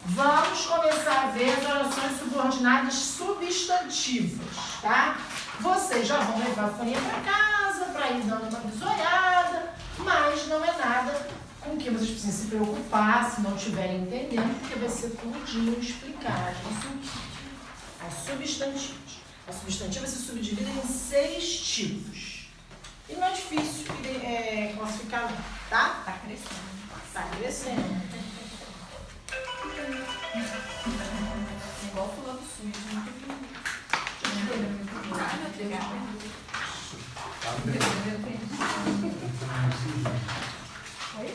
Vamos começar a ver as orações subordinadas substantivas, tá? Vocês já vão levar a folhinha para casa, para ir dando uma bisoiada, mas não é nada com que vocês precisem se preocupar se não estiverem entendendo, porque vai ser tudinho explicado. As substantivas. A substantiva se subdivide em 6 tipos. E não é difícil classificar, tá? Tá crescendo. Tá crescendo. Igual fulano sujo. Ai, meu Deus. Oi?